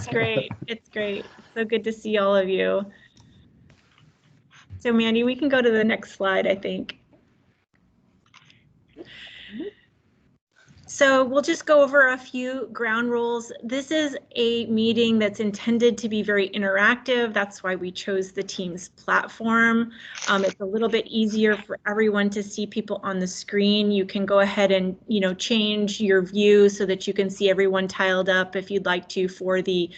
great. It's great. So good to see all of you. So Mandy, we can go to the next slide, I think. So we'll just go over a few ground rules. This is a meeting that's intended to be very interactive. That's why we chose the Teams platform. It's a little bit easier for everyone to see people on the screen. You can go ahead and change your view so that you can see everyone tiled up if you'd like to for the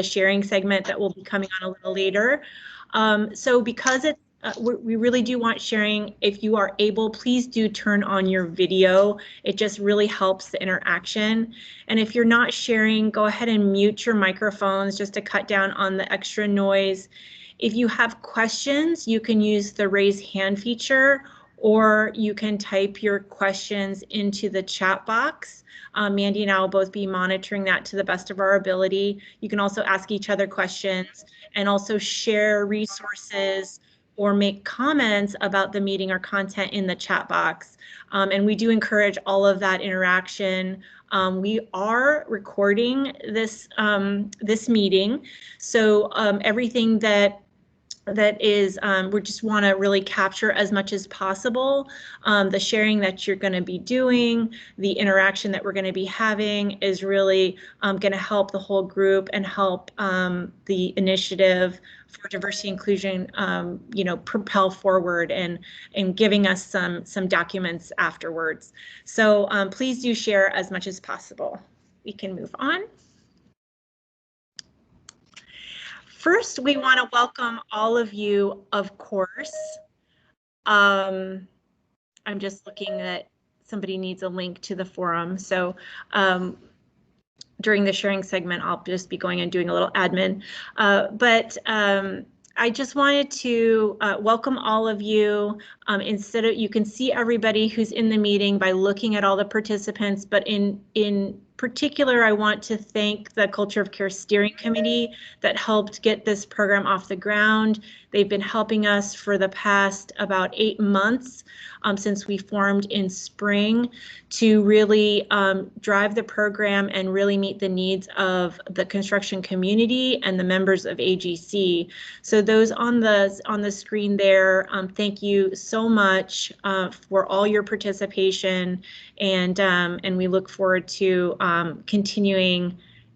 sharing segment that will be coming on a little later. So because it's we really do want sharing. If you are able, please do turn on your video. It just really helps the interaction. And if you're not sharing, go ahead and mute your microphones just to cut down on the extra noise. If you have questions, you can use the raise hand feature, or you can type your questions into the chat box. Mandy and I will both be monitoring that to the best of our ability. You can also ask each other questions and also share resources or make comments about the meeting or content in the chat box. And we do encourage all of that interaction. We are recording this, this meeting, so everything that is, we just want to really capture as much as possible. The sharing that you're going to be doing, the interaction that we're going to be having is really going to help the whole group and help the initiative for diversity inclusion, propel forward and giving us some documents afterwards. So please do share as much as possible. We can move on. First, we want to welcome all of you, of course. I'm just looking at somebody needs a link to the forum. So during the sharing segment, I'll just be going and doing a little admin. I just wanted to welcome all of you. You can see everybody who's in the meeting by looking at all the participants, but in particular, I want to thank the Culture of Care Steering Committee that helped get this program off the ground. They've been helping us for the past about 8 months since we formed in spring to really drive the program and really meet the needs of the construction community and the members of AGC. So those on the screen there, thank you so much for all your participation, and we look forward to continuing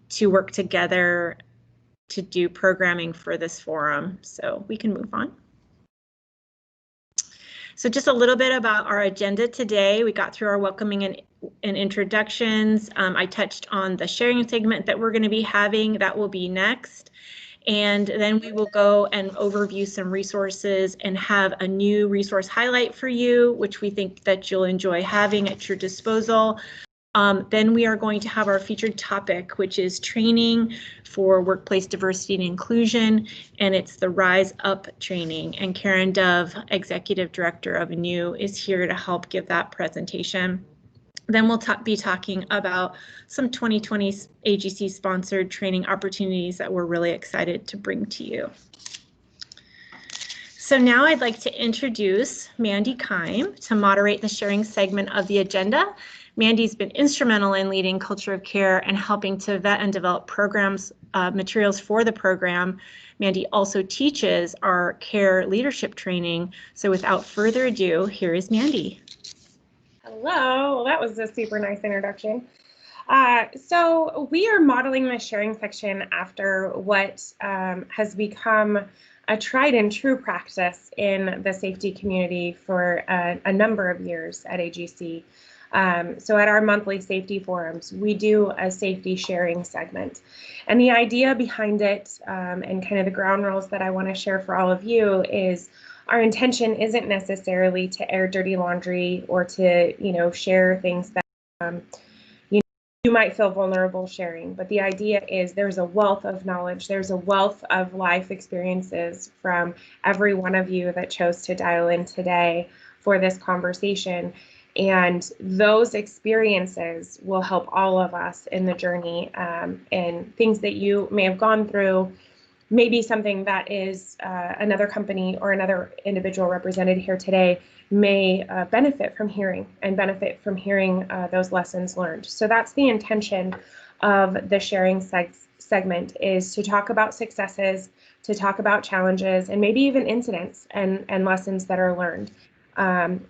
to work together to do programming for this forum. So we can move on. So just a little bit about our agenda today. We got through our welcoming and introductions. I touched on the sharing segment that we're going to be having. That will be next. And then we will go and overview some resources and have a new resource highlight for you, which we think that you'll enjoy having at your disposal. Then we are going to have our featured topic, which is training for workplace diversity and inclusion, and it's the Rise Up training. And Karen Dove, Executive Director of ANU, is here to help give that presentation. Then we'll be talking about some 2020 AGC sponsored training opportunities that we're really excited to bring to you. So now I'd like to introduce Mandy Keim to moderate the sharing segment of the agenda. Mandy's been instrumental in leading Culture of Care and helping to vet and develop programs, materials for the program. Mandy also teaches our care leadership training. So without further ado, here is Mandy. Hello, well, that was a super nice introduction. So we are modeling the sharing section after what has become a tried and true practice in the safety community for a number of years at AGC. So at our monthly safety forums, we do a safety sharing segment. And the idea behind it and kind of the ground rules that I want to share for all of you is our intention isn't necessarily to air dirty laundry or to, share things that, you might feel vulnerable sharing. But the idea is there's a wealth of knowledge, there's a wealth of life experiences from every one of you that chose to dial in today for this conversation. And those experiences will help all of us in the journey, and things that you may have gone through, maybe something that is another company or another individual represented here today may benefit from hearing those lessons learned. So that's the intention of the sharing segment is to talk about successes, to talk about challenges, and maybe even incidents and lessons that are learned.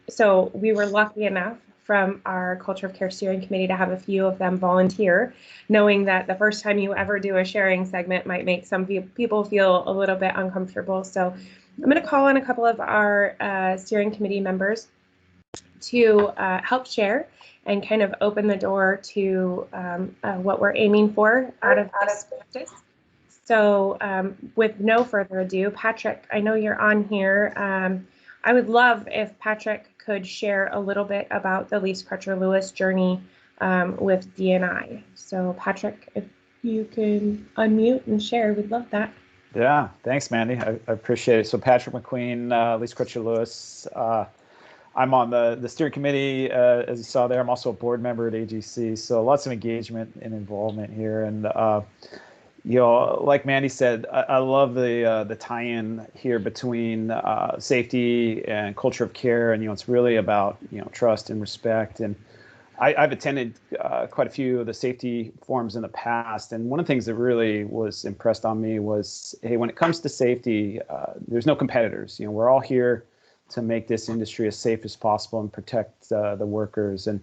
So we were lucky enough from our Culture of Care Steering Committee to have a few of them volunteer, knowing that the first time you ever do a sharing segment might make some people feel a little bit uncomfortable. So I'm going to call on a couple of our steering committee members to help share and kind of open the door to what we're aiming for out of this practice. So with no further ado, Patrick, I know you're on here. I would love if Patrick could share a little bit about the Lise Crutcher-Lewis journey with D&I. So Patrick, if you can unmute and share, we'd love that. Yeah, thanks, Mandy. I appreciate it. So Patrick McQueen, Lise Crutcher-Lewis. I'm on the steering committee, as you saw there. I'm also a board member at AGC, so lots of engagement and involvement here. And like Mandy said, I love the tie-in here between safety and culture of care, and it's really about trust and respect. And I've attended quite a few of the safety forums in the past, and one of the things that really was impressed on me was, hey, when it comes to safety, there's no competitors. We're all here to make this industry as safe as possible and protect the workers. And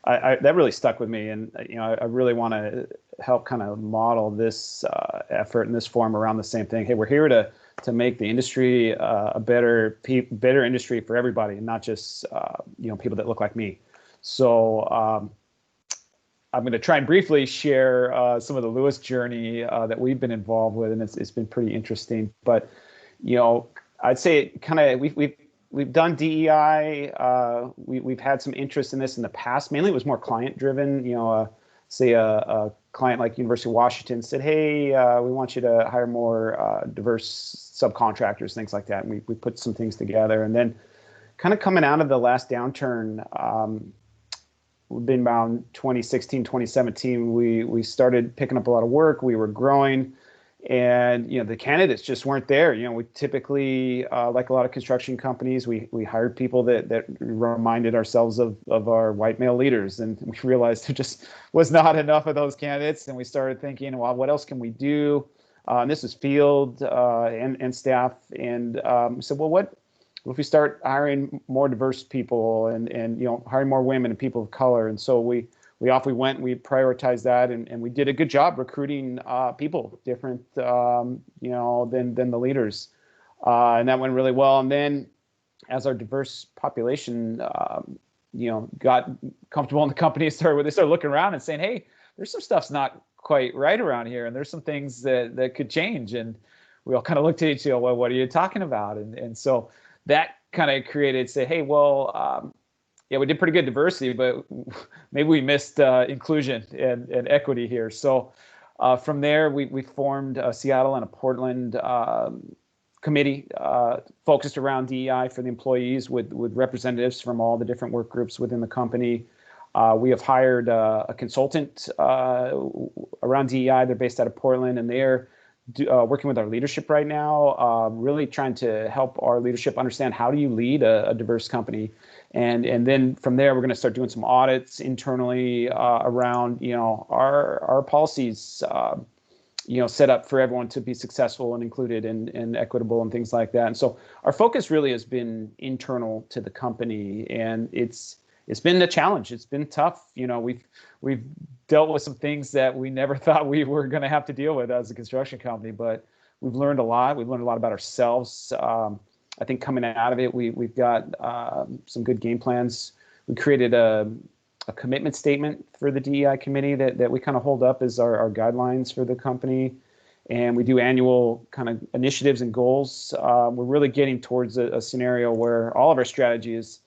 that really stuck with me. And I really want to help kind of model this effort and this forum around the same thing. Hey, we're here to make the industry a better industry for everybody, and not just people that look like me. So I'm going to try and briefly share some of the Lewis journey that we've been involved with, and it's been pretty interesting. But I'd say kind of we've done DEI. We've had some interest in this in the past. Mainly, it was more client driven. Say a client like University of Washington said, "Hey, we want you to hire more diverse subcontractors, things like that." And we put some things together, and then kind of coming out of the last downturn. We've been around 2016, 2017. We started picking up a lot of work. We were growing, and the candidates just weren't there. We typically, like a lot of construction companies, we hired people that reminded ourselves of our white male leaders, and we realized there just was not enough of those candidates. And we started thinking, well, what else can we do? And this is field and staff, and said, well, what if we start hiring more diverse people and hiring more women and people of color? And so we went, we prioritized that, and we did a good job recruiting people different than the leaders, and that went really well. And then as our diverse population got comfortable in the company, they started looking around and saying, hey, there's some stuff's not quite right around here, and there's some things that could change. And we all kind of looked at each other, well, what are you talking about? And so that kind of created, say, hey, well, yeah, we did pretty good diversity, but maybe we missed inclusion and equity here. So from there, we formed a Seattle and a Portland committee focused around DEI for the employees with representatives from all the different work groups within the company. We have hired a consultant around DEI. They're based out of Portland, and they're working with our leadership right now, really trying to help our leadership understand how do you lead a diverse company. And then from there, we're going to start doing some audits internally around, our policies, set up for everyone to be successful and included and equitable and things like that. And so our focus really has been internal to the company, and it's been a challenge. It's been tough. We've dealt with some things that we never thought we were going to have to deal with as a construction company, but we've learned a lot. We've learned a lot about ourselves. I think coming out of it, we've got some good game plans. We created a commitment statement for the DEI committee that we kind of hold up as our guidelines for the company. And we do annual kind of initiatives and goals. We're really getting towards a scenario where all of our strategy is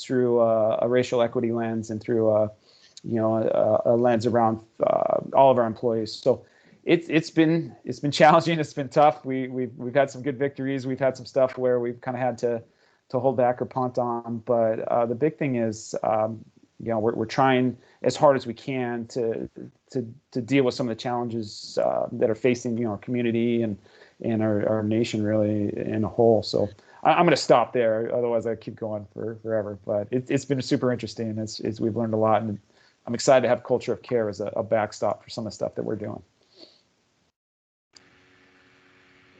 through a racial equity lens and through a lens around all of our employees. So it's been challenging. It's been tough. We've had some good victories. We've had some stuff where we've kind of had to hold back or punt on. But the big thing is, we're trying as hard as we can to deal with some of the challenges that are facing our community and our nation really in a whole. So I'm going to stop there. Otherwise, I keep going forever. But it's been super interesting. We've learned a lot, and I'm excited to have culture of care as a backstop for some of the stuff that we're doing.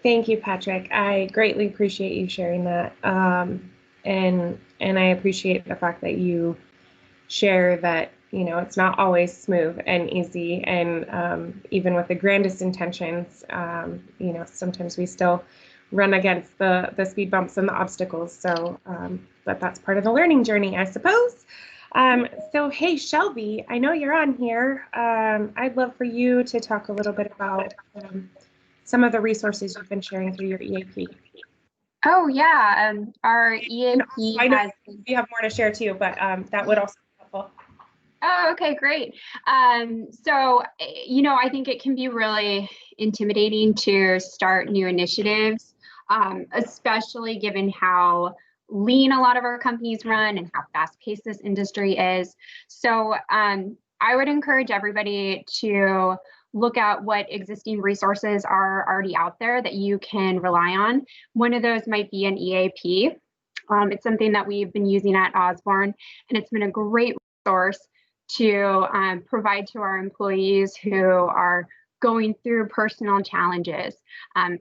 Thank you, Patrick. I greatly appreciate you sharing that. And I appreciate the fact that you share that, you know, it's not always smooth and easy. And even with the grandest intentions, you know, sometimes we still run against the speed bumps and the obstacles. So, but that's part of the learning journey, I suppose. So, hey, Shelby, I know you're on here. I'd love for you to talk a little bit about some of the resources you've been sharing through your EAP. Oh yeah, our EAP I know has. you have more to share too, but that would also be helpful. Oh, okay, great. So, you know, I think it can be really intimidating to start new initiatives, especially given how lean a lot of our companies run and how fast-paced this industry is. So, I would encourage everybody to look at what existing resources are already out there that you can rely on. One of those might be an EAP. It's something that we've been using at Osborne, and it's been a great resource to provide to our employees who are going through personal challenges.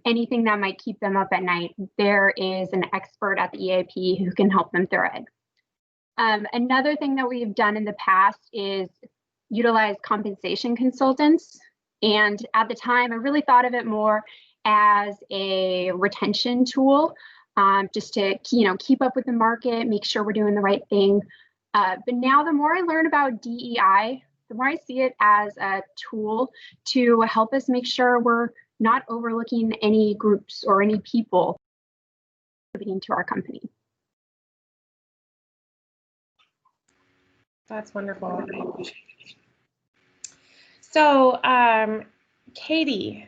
Anything that might keep them up at night, there is an expert at the EAP who can help them through it. Another thing that we've done in the past is utilize compensation consultants. And at the time, I really thought of it more as a retention tool, just to, you know, keep up with the market, make sure we're doing the right thing. But now the more I learn about DEI, the more I see it as a tool to help us make sure we're not overlooking any groups or any people contributing to our company. That's wonderful. So, Katie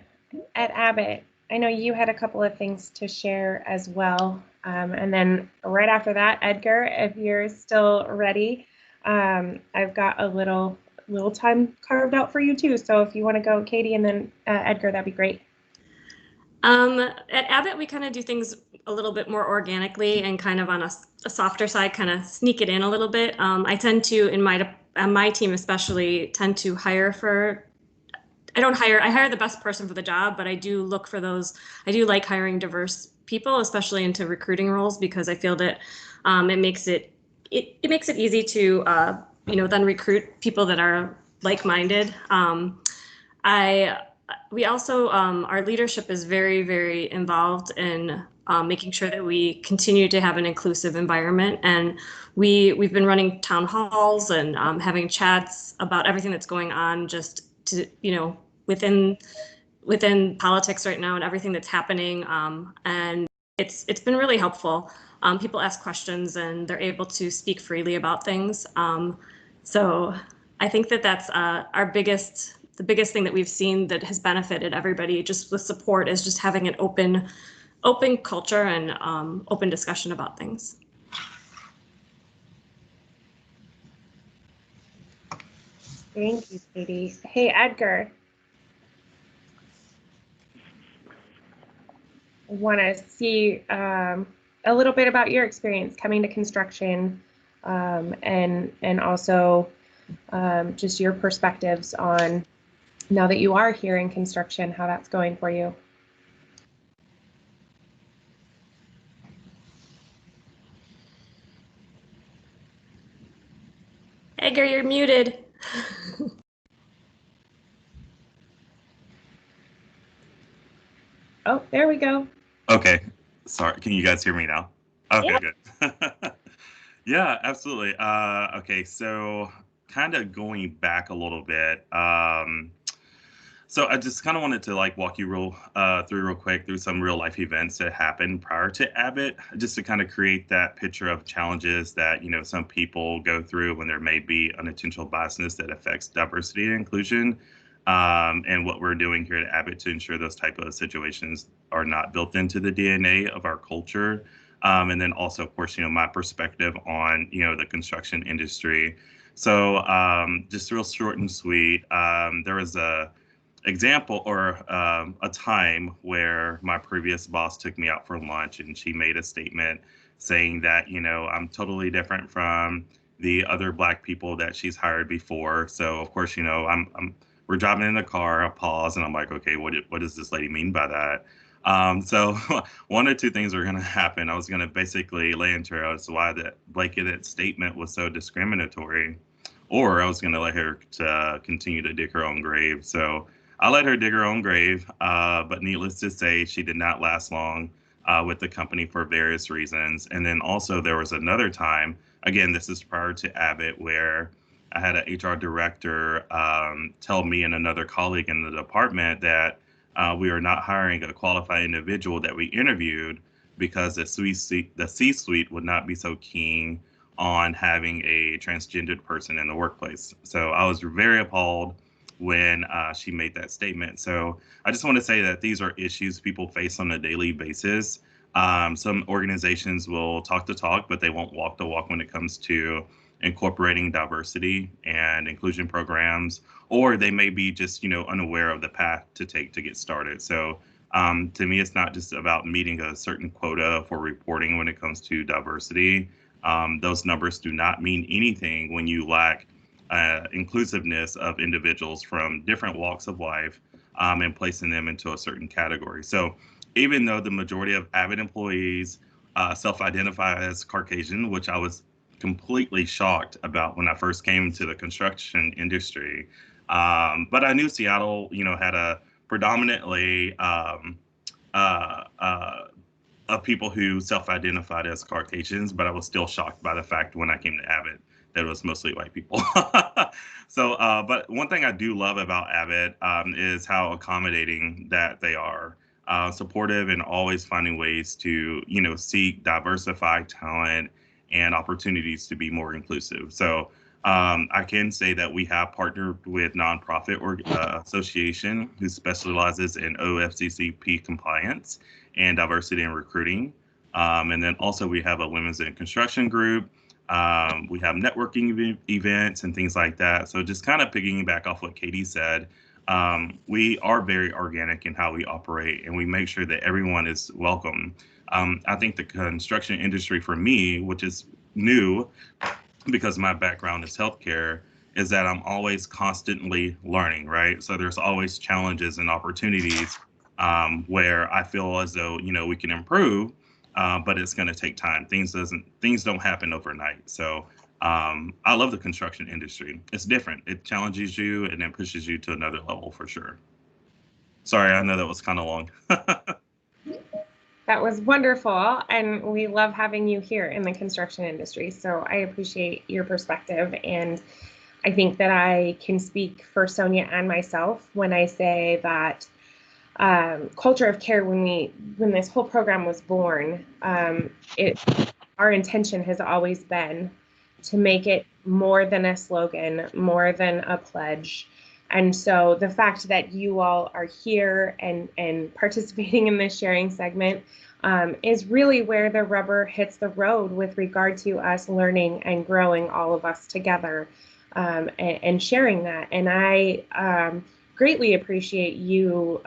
at Abbott, I know you had a couple of things to share as well. And then right after that, Edgar, if you're still ready, I've got a little time carved out for you too. So if you want to go, Katie, and then Edgar, that'd be great. At Abbott, we kind of do things a little bit more organically and kind of on a softer side, kind of sneak it in a little bit. I tend to, on my team especially, tend to hire for. I hire the best person for the job, but I do look for those. I do like hiring diverse people, especially into recruiting roles, because I feel that it makes it easy to then recruit people that are like-minded. We also, our leadership is very, very involved in making sure that we continue to have an inclusive environment. And we've been running town halls and having chats about everything that's going on, just to, within politics right now and everything that's happening. And it's been really helpful. People ask questions and they're able to speak freely about things. So I think that's the biggest thing that we've seen that has benefited everybody just with support is just having an open culture and open discussion about things. Thank you, Katie. Hey, Edgar. I want to see a little bit about your experience coming to construction, and also just your perspectives on, now that you are here in construction, how that's going for you. Edgar, you're muted. Oh, there we go. Okay, sorry. Can you guys hear me now? Okay, Yeah. Good. Yeah, absolutely. Okay, so kind of going back a little bit. So I just kind of wanted to walk you through real quick through some real life events that happened prior to Abbott, just to kind of create that picture of challenges that some people go through when there may be unintentional biasness that affects diversity and inclusion, and what we're doing here at Abbott to ensure those type of situations are not built into the DNA of our culture, and then also, of course, my perspective on the construction industry. So just real short and sweet. There was a example or a time where my previous boss took me out for lunch and she made a statement saying that, I'm totally different from the other Black people that she's hired before. So of course, we're driving in the car, I pause and I'm like, okay, what does this lady mean by that? So one or two things are going to happen. I was going to basically lay into her as to why that blanketed statement was so discriminatory, or I was going to let her continue to dig her own grave. So I let her dig her own grave, but needless to say, she did not last long with the company for various reasons. And then also there was another time, again, this is prior to Abbott, where I had an HR director tell me and another colleague in the department that we are not hiring a qualified individual that we interviewed because the C-suite would not be so keen on having a transgendered person in the workplace. So I was very appalled when she made that statement. So I just want to say that these are issues people face on a daily basis. Some organizations will talk the talk, but they won't walk the walk when it comes to incorporating diversity and inclusion programs, or they may be just, unaware of the path to take to get started. So to me, it's not just about meeting a certain quota for reporting when it comes to diversity. Those numbers do not mean anything when you lack inclusiveness of individuals from different walks of life and placing them into a certain category. So even though the majority of Avid employees self-identify as Caucasian, which I was completely shocked about when I first came to the construction industry. But I knew Seattle, had a predominantly of people who self-identified as Caucasians, but I was still shocked by the fact when I came to Avid that it was mostly white people. So, but one thing I do love about Avid is how accommodating that they are. Supportive and always finding ways to, seek diversified talent and opportunities to be more inclusive. So I can say that we have partnered with nonprofit association who specializes in OFCCP compliance and diversity in recruiting. And then also we have a women's in construction group. We have networking events and things like that. So just kind of piggyback off what Katie said, we are very organic in how we operate, and we make sure that everyone is welcome. I think the construction industry for me, which is new because my background is healthcare, is that I'm always constantly learning, right? So there's always challenges and opportunities where I feel as though, we can improve, but it's going to take time. Things don't happen overnight. So I love the construction industry. It's different. It challenges you and then pushes you to another level for sure. Sorry, I know that was kind of long. That was wonderful, and we love having you here in the construction industry. So I appreciate your perspective, and I think that I can speak for Sonia and myself when I say that culture of care, when this whole program was born, our intention has always been to make it more than a slogan, more than a pledge. And so the fact that you all are here and participating in this sharing segment is really where the rubber hits the road with regard to us learning and growing, all of us together, and sharing that. And I greatly appreciate you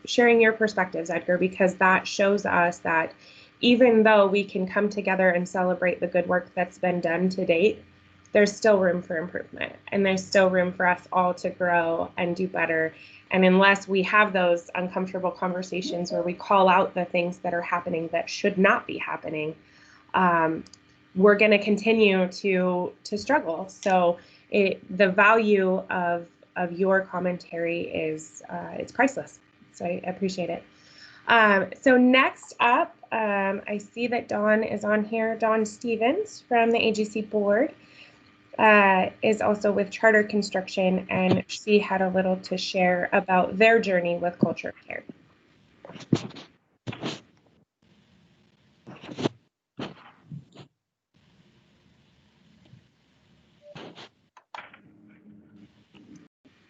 sharing your perspectives, Edgar, because that shows us that even though we can come together and celebrate the good work that's been done to date, there's still room for improvement, and there's still room for us all to grow and do better. And unless we have those uncomfortable conversations where we call out the things that are happening that should not be happening, we're going to continue to struggle. So the value of your commentary is it's priceless. So I appreciate it. So next up, I see that Dawn is on here. Dawn Stevens from the AGC board is also with Charter Construction, and she had a little to share about their journey with culture of care.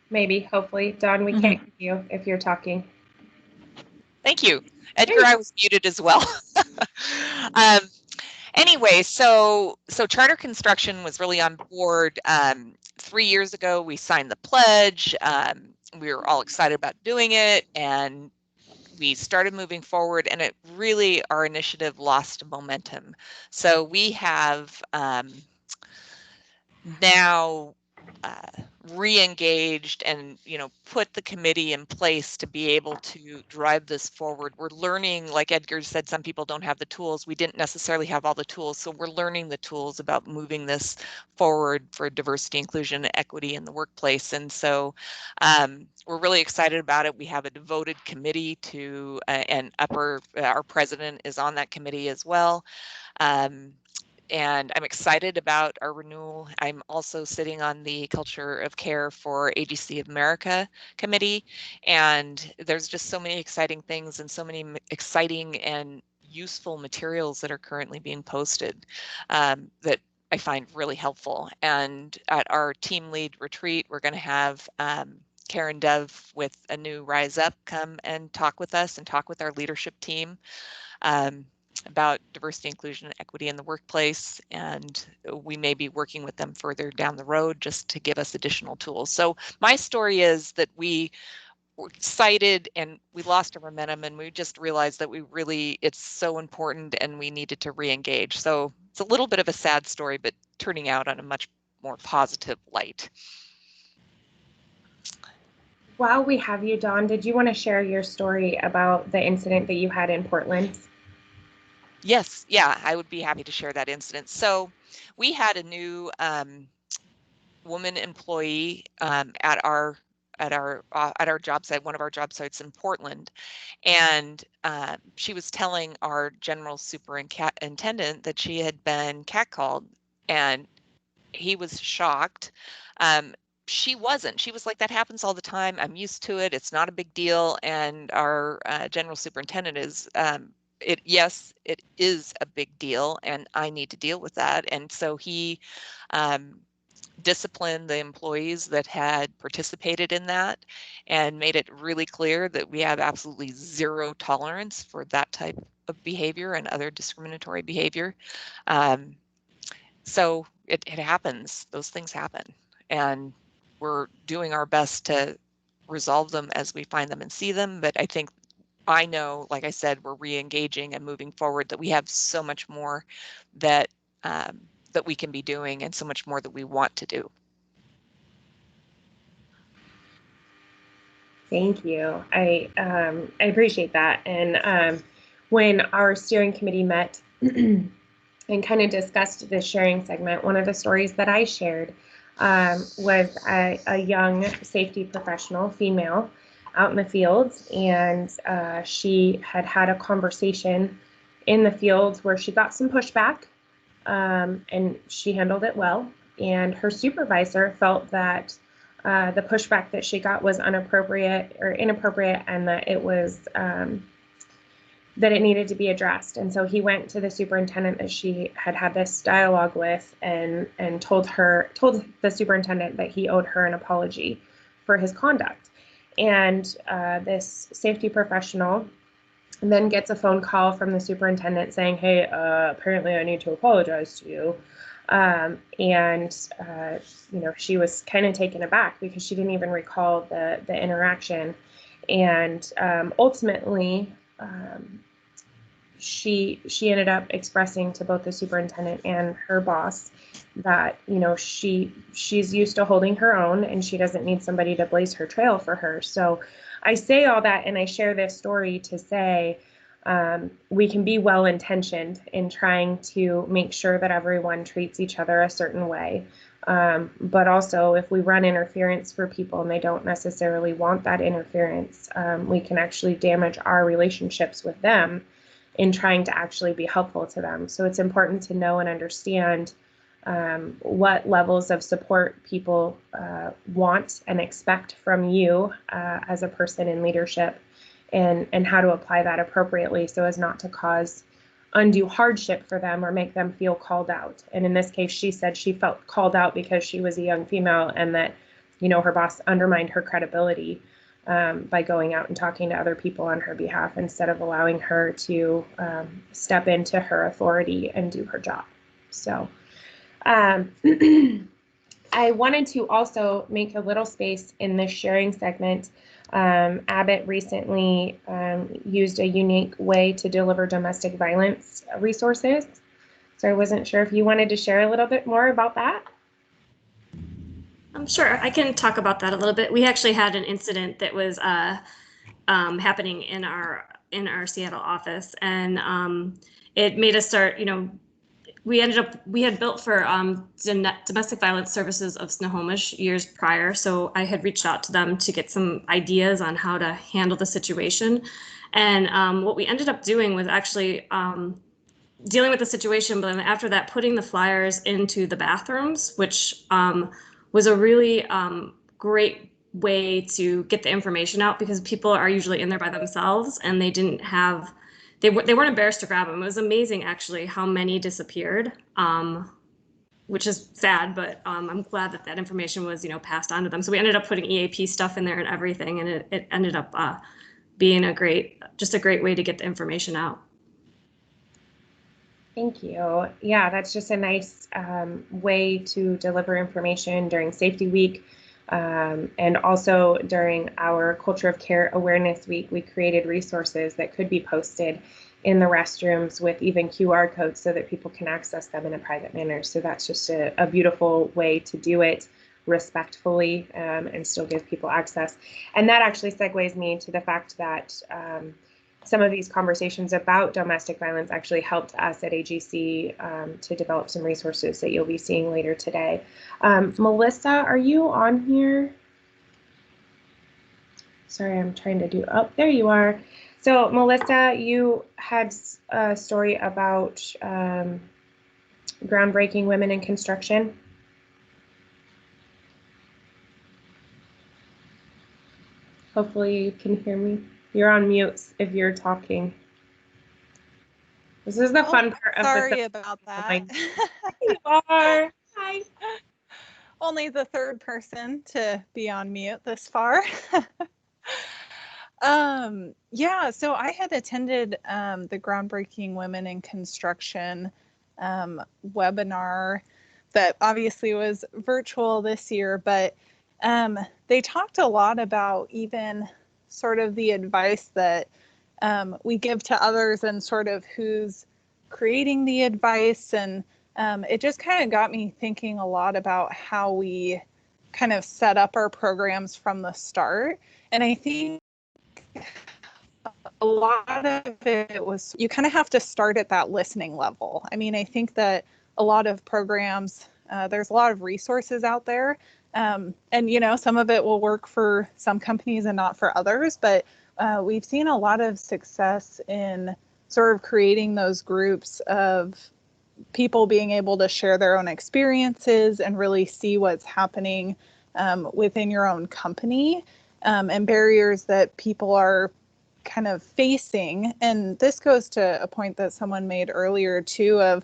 Maybe, hopefully. Dawn, we can't hear you if you're talking. Thank you. Edgar, I was muted as well. Anyway, so Charter Construction was really on board 3 years ago. We signed the pledge. We were all excited about doing it, and we started moving forward, and it really, our initiative lost momentum. So we have now re-engaged and, put the committee in place to be able to drive this forward. We're learning, like Edgar said, some people don't have the tools. We didn't necessarily have all the tools, so we're learning the tools about moving this forward for diversity, inclusion, and equity in the workplace. And so we're really excited about it. We have a devoted committee to, and our president is on that committee as well. And I'm excited about our renewal. I'm also sitting on the Culture of Care for AGC of America committee, and there's just so many exciting things and so many exciting and useful materials that are currently being posted that I find really helpful. And at our team lead retreat, we're going to have Karen Dove with a new Rise Up come and talk with us and talk with our leadership team about diversity, inclusion, and equity in the workplace. And we may be working with them further down the road just to give us additional tools. So my story is that we were excited and we lost our momentum, and we just realized that it's so important and we needed to re-engage. So it's a little bit of a sad story, but turning out on a much more positive light. While we have you, Dawn, did you want to share your story about the incident that you had in Portland? Yes, yeah, I would be happy to share that incident. So we had a new woman employee at our job site, one of our job sites in Portland, and she was telling our general superintendent that she had been catcalled, and he was shocked. She wasn't. She was like, that happens all the time. I'm used to it. It's not a big deal. And our general superintendent is yes, it is a big deal, and I need to deal with that. And so he disciplined the employees that had participated in that and made it really clear that we have absolutely zero tolerance for that type of behavior and other discriminatory behavior. So it happens. Those things happen. And we're doing our best to resolve them as we find them and see them. But I know, like I said, we're re-engaging and moving forward, that we have so much more that that we can be doing and so much more that we want to do. Thank you. I appreciate that. And when our steering committee met and kind of discussed this sharing segment, one of the stories that I shared was a young safety professional, female, out in the fields, and she had a conversation in the fields where she got some pushback, and she handled it well. And her supervisor felt that the pushback that she got was inappropriate, and that it was that it needed to be addressed. And so he went to the superintendent that she had this dialogue with, and told the superintendent that he owed her an apology for his conduct. And this safety professional then gets a phone call from the superintendent saying, hey, apparently I need to apologize to you. She was kind of taken aback because she didn't even recall the interaction. And ultimately, she ended up expressing to both the superintendent and her boss that, she's used to holding her own and she doesn't need somebody to blaze her trail for her. So I say all that, and I share this story to say we can be well-intentioned in trying to make sure that everyone treats each other a certain way. But also, if we run interference for people and they don't necessarily want that interference, we can actually damage our relationships with them in trying to actually be helpful to them. So it's important to know and understand what levels of support people want and expect from you as a person in leadership, and how to apply that appropriately so as not to cause undue hardship for them or make them feel called out. And in this case, she said she felt called out because she was a young female, and that, her boss undermined her credibility by going out and talking to other people on her behalf instead of allowing her to step into her authority and do her job. So I wanted to also make a little space in this sharing segment. Abbott recently used a unique way to deliver domestic violence resources. So I wasn't sure if you wanted to share a little bit more about that. I'm sure I can talk about that a little bit. We actually had an incident that was happening in our Seattle office, and it made us start. We had built for domestic violence services of Snohomish years prior, so I had reached out to them to get some ideas on how to handle the situation. And what we ended up doing was actually dealing with the situation, but then after that, putting the flyers into the bathrooms, which was a really great way to get the information out, because people are usually in there by themselves and they didn't have, they weren't embarrassed to grab them. It was amazing actually how many disappeared, which is sad, but I'm glad that that information was, passed on to them. So we ended up putting EAP stuff in there and everything, and it ended up being just a great way to get the information out. Thank you. Yeah, that's just a nice way to deliver information during Safety Week. And also during our Culture of Care Awareness Week, we created resources that could be posted in the restrooms with even QR codes so that people can access them in a private manner. So that's just a beautiful way to do it respectfully and still give people access. And that actually segues me to the fact that some of these conversations about domestic violence actually helped us at AGC to develop some resources that you'll be seeing later today. Melissa, are you on here? Sorry, I'm trying to do, oh, there you are. So Melissa, you had a story about groundbreaking women in construction. Hopefully you can hear me. You're on mute if you're talking. This is the fun part of sorry about that. You are. Hi. Only the third person to be on mute this far. Yeah, so I had attended the Groundbreaking Women in Construction webinar that obviously was virtual this year, but they talked a lot about even sort of the advice that we give to others and sort of who's creating the advice. And it just kind of got me thinking a lot about how we kind of set up our programs from the start. And I think a lot of it was, you kind of have to start at that listening level. I mean, I think that a lot of programs, there's a lot of resources out there. And, some of it will work for some companies and not for others, but we've seen a lot of success in sort of creating those groups of people being able to share their own experiences and really see what's happening within your own company and barriers that people are kind of facing. And this goes to a point that someone made earlier too, of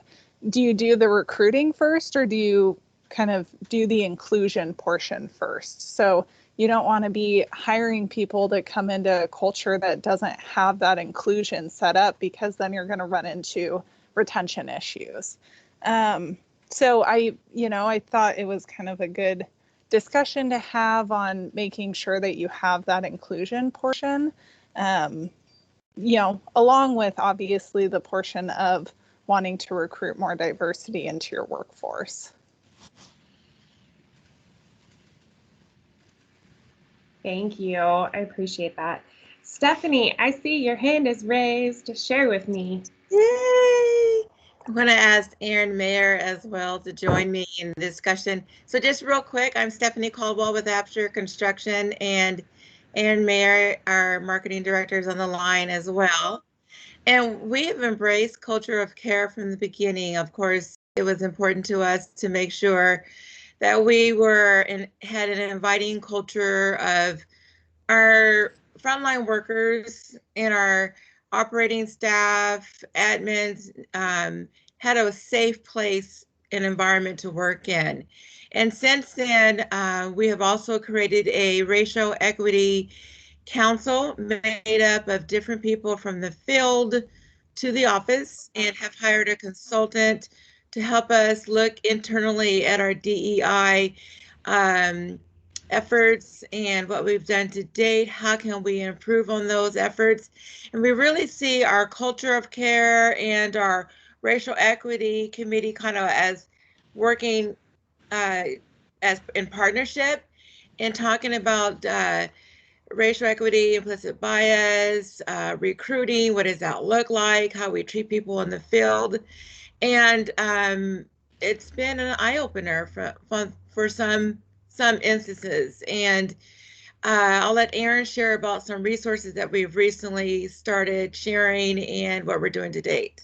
do you do the recruiting first or do you kind of do the inclusion portion first? So you don't want to be hiring people that come into a culture that doesn't have that inclusion set up, because then you're going to run into retention issues. So I thought it was kind of a good discussion to have on making sure that you have that inclusion portion, along with obviously the portion of wanting to recruit more diversity into your workforce. Thank you. I appreciate that. Stephanie, I see your hand is raised. Share with me. Yay! I'm going to ask Aaron Mayer as well to join me in the discussion. So just real quick, I'm Stephanie Caldwell with Absher Construction, and Aaron Mayer, our marketing director, is on the line as well. And we have embraced culture of care from the beginning. Of course, it was important to us to make sure that we had an inviting culture of our frontline workers and our operating staff, admins, had a safe place and environment to work in. And since then, we have also created a racial equity council made up of different people from the field to the office, and have hired a consultant to help us look internally at our DEI efforts and what we've done to date. How can we improve on those efforts? And we really see our culture of care and our racial equity committee kind of as working as in partnership and talking about racial equity, implicit bias, recruiting, what does that look like, how we treat people in the field. And it's been an eye-opener for some instances. And I'll let Aaron share about some resources that we've recently started sharing and what we're doing to date.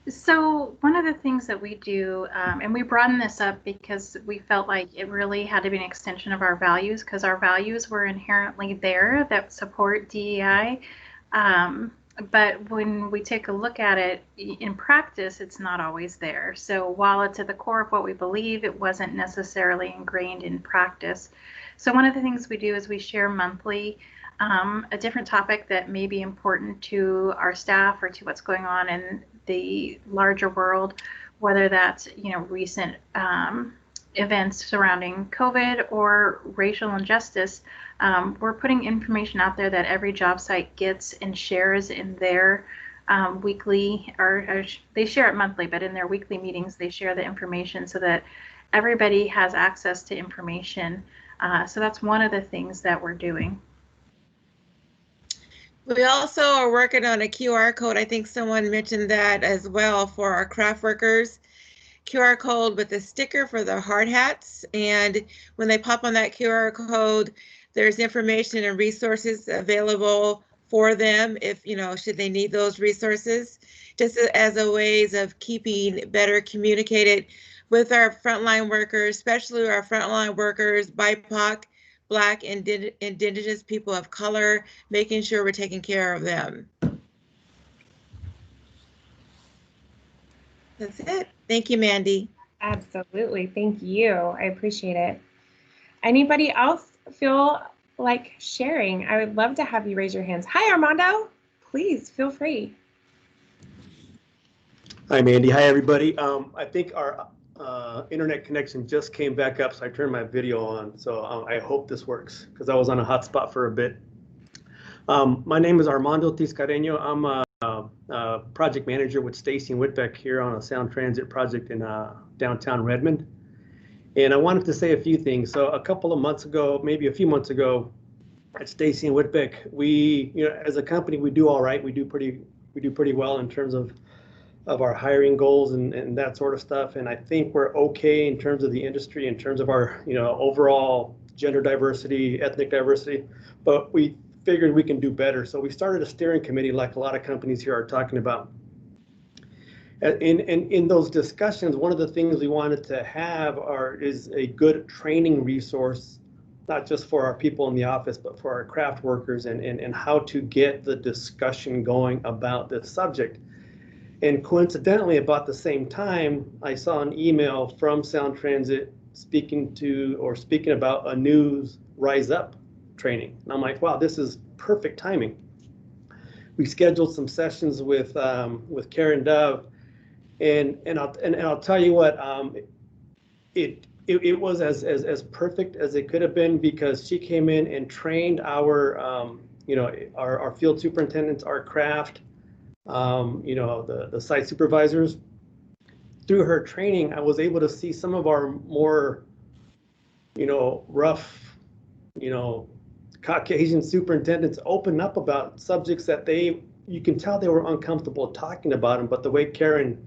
So one of the things that we do, and we broadened this up because we felt like it really had to be an extension of our values, because our values were inherently there that support DEI. But when we take a look at it in practice, it's not always there. So while it's at the core of what we believe, it wasn't necessarily ingrained in practice. So one of the things we do is we share monthly a different topic that may be important to our staff or to what's going on in the larger world, whether that's, you know, recent events surrounding COVID or racial injustice. We're putting information out there that every job site gets and shares in their weekly, or they share it monthly, but in their weekly meetings, they share the information so that everybody has access to information. So that's one of the things that we're doing. We also are working on a QR code. I think someone mentioned that as well for our craft workers. QR code with a sticker for the hard hats. And when they pop on that QR code, there's information and resources available for them if, you know, should they need those resources, just as a ways of keeping better communicated with our frontline workers, especially our frontline workers, BIPOC, Black, Indigenous people of color, making sure we're taking care of them. That's it. Thank you, Mandy. Absolutely. Thank you. I appreciate it. Anybody else feel like sharing? I would love to have you raise your hands. Hi, Armando. Please feel free. Hi, Mandy. Hi, everybody. I think our internet connection just came back up, so I turned my video on. So I hope this works because I was on a hotspot for a bit. My name is Armando Tiscareño. I'm a project manager with Stacy and Whitbeck here on a sound transit project in downtown Redmond. And I wanted to say a few things. So a couple of months ago, maybe a few months ago, at Stacy and Whitbeck, we, you know, as a company, we do all right. We do pretty well in terms of our hiring goals and that sort of stuff. And I think we're okay in terms of the industry, in terms of our, you know, overall gender diversity, ethnic diversity, but we figured we can do better. So we started a steering committee like a lot of companies here are talking about. In those discussions, one of the things we wanted to have is a good training resource, not just for our people in the office, but for our craft workers and how to get the discussion going about this subject. And coincidentally, about the same time, I saw an email from Sound Transit speaking about a new Rise Up training. And I'm like, wow, this is perfect timing. We scheduled some sessions with Karen Dove, and I'll tell you what, it was as perfect as it could have been, because she came in and trained our you know, our field superintendents, our craft, you know, the site supervisors. Through her training, I was able to see some of our more, you know, rough, you know, Caucasian superintendents open up about subjects that you can tell they were uncomfortable talking about them, but the way Karen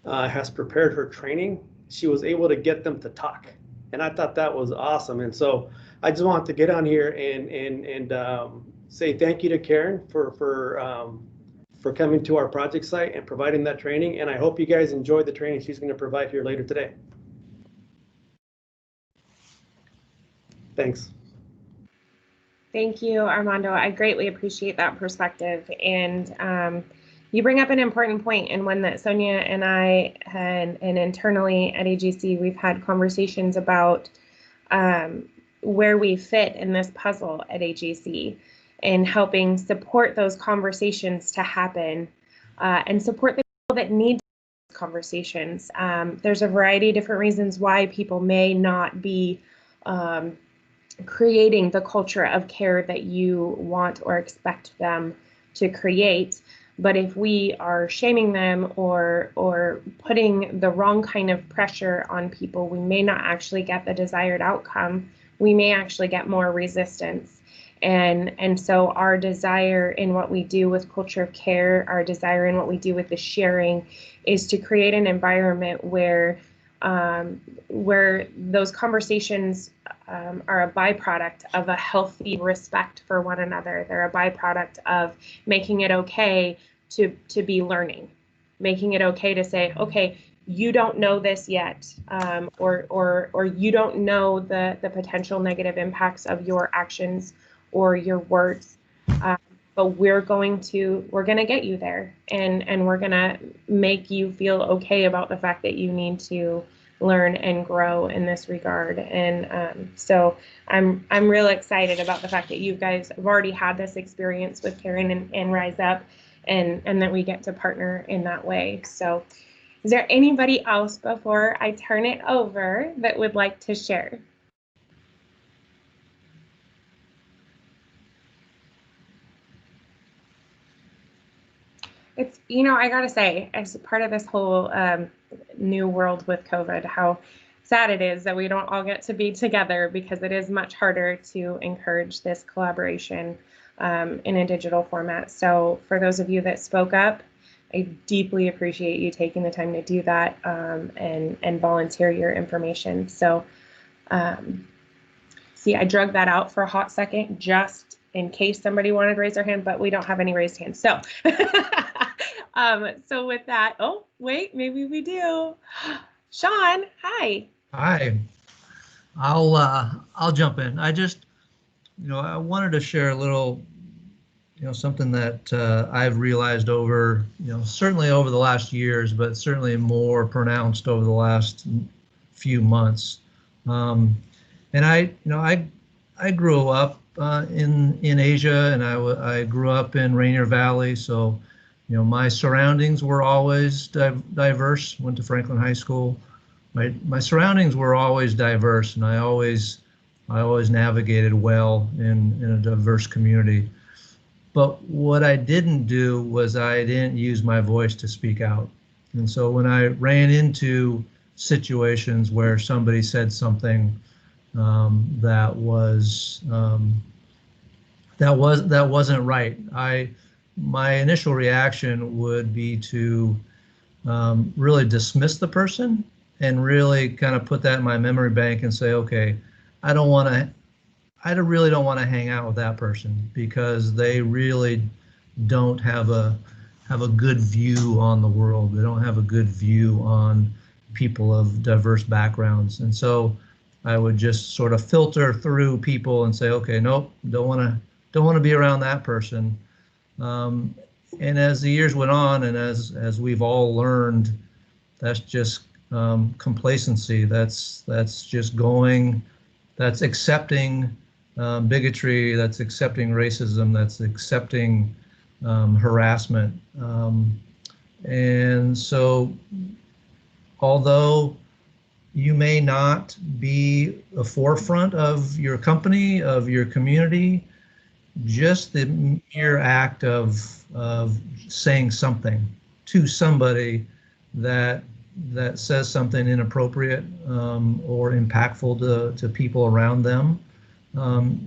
has prepared her training, she was able to get them to talk. And I thought that was awesome. And so I just wanted to get on here and say thank you to Karen for coming to our project site and providing that training. And I hope you guys enjoyed the training she's going to provide here later today. Thanks. Thank you, Armando. I greatly appreciate that perspective. And you bring up an important point, and one that Sonia and I and internally at AGC, we've had conversations about where we fit in this puzzle at AGC, and helping support those conversations to happen and support the people that need conversations. There's a variety of different reasons why people may not be creating the culture of care that you want or expect them to create. But if we are shaming them or putting the wrong kind of pressure on people, we may not actually get the desired outcome. We may actually get more resistance. And so our desire in what we do with culture of care, our desire in what we do with the sharing, is to create an environment where those conversations are a byproduct of a healthy respect for one another. They're a byproduct of making it okay to be learning, making it okay to say, okay, you don't know this yet, or you don't know the potential negative impacts of your actions or your words, but we're gonna get you there, and we're gonna make you feel okay about the fact that you need to learn and grow in this regard. And so I'm real excited about the fact that you guys have already had this experience with Caring and Rise Up, and that we get to partner in that way. So is there anybody else before I turn it over that would like to share? It's, I gotta say, as part of this whole new world with COVID, how sad it is that we don't all get to be together, because it is much harder to encourage this collaboration in a digital format. So for those of you that spoke up, I deeply appreciate you taking the time to do that and volunteer your information. So see, I drug that out for a hot second just in case somebody wanted to raise their hand, but we don't have any raised hands. So so with that, oh, wait, maybe we do. Sean, hi. Hi. I'll jump in. I just, I wanted to share a little, something that I've realized over, certainly over the last years, but certainly more pronounced over the last few months. And I grew up in Asia, and I grew up in Rainier Valley, so my surroundings were always diverse. Went to Franklin High School. My surroundings were always diverse, and I always navigated well in a diverse community. But what I didn't do was I didn't use my voice to speak out. And so when I ran into situations where somebody said something that wasn't right, my initial reaction would be to really dismiss the person and really kind of put that in my memory bank and say, okay, I really don't want to hang out with that person, because they really don't have a good view on the world. They don't have a good view on people of diverse backgrounds. And so I would just sort of filter through people and say, okay, nope, don't want to be around that person. And as the years went on, and as we've all learned, that's just complacency. That's just that's accepting bigotry, that's accepting racism, that's accepting harassment. And so although you may not be the forefront of your company, of your community, just the mere act of saying something to somebody that says something inappropriate or impactful to people around them,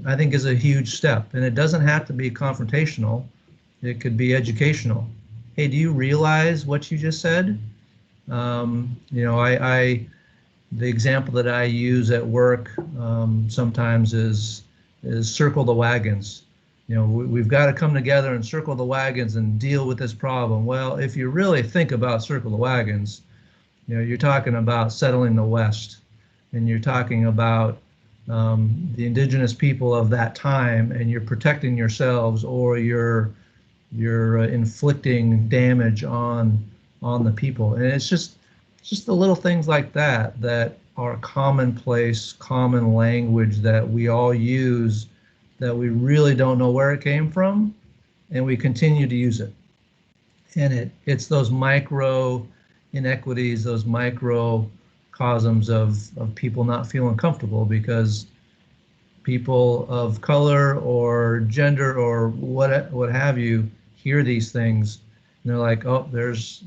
I think is a huge step. And it doesn't have to be confrontational. It could be educational. Hey, do you realize what you just said? The example that I use at work sometimes is circle the wagons. We've got to come together and circle the wagons and deal with this problem. Well, if you really think about circle the wagons, you're talking about settling the West, and you're talking about the indigenous people of that time, and you're protecting yourselves, or you're inflicting damage on the people. And it's just the little things like that are commonplace, common language that we all use, that we really don't know where it came from, and we continue to use it. And it's those micro inequities, those microcosms of people not feeling comfortable because people of color or gender or what have you hear these things And they're like, oh, there's,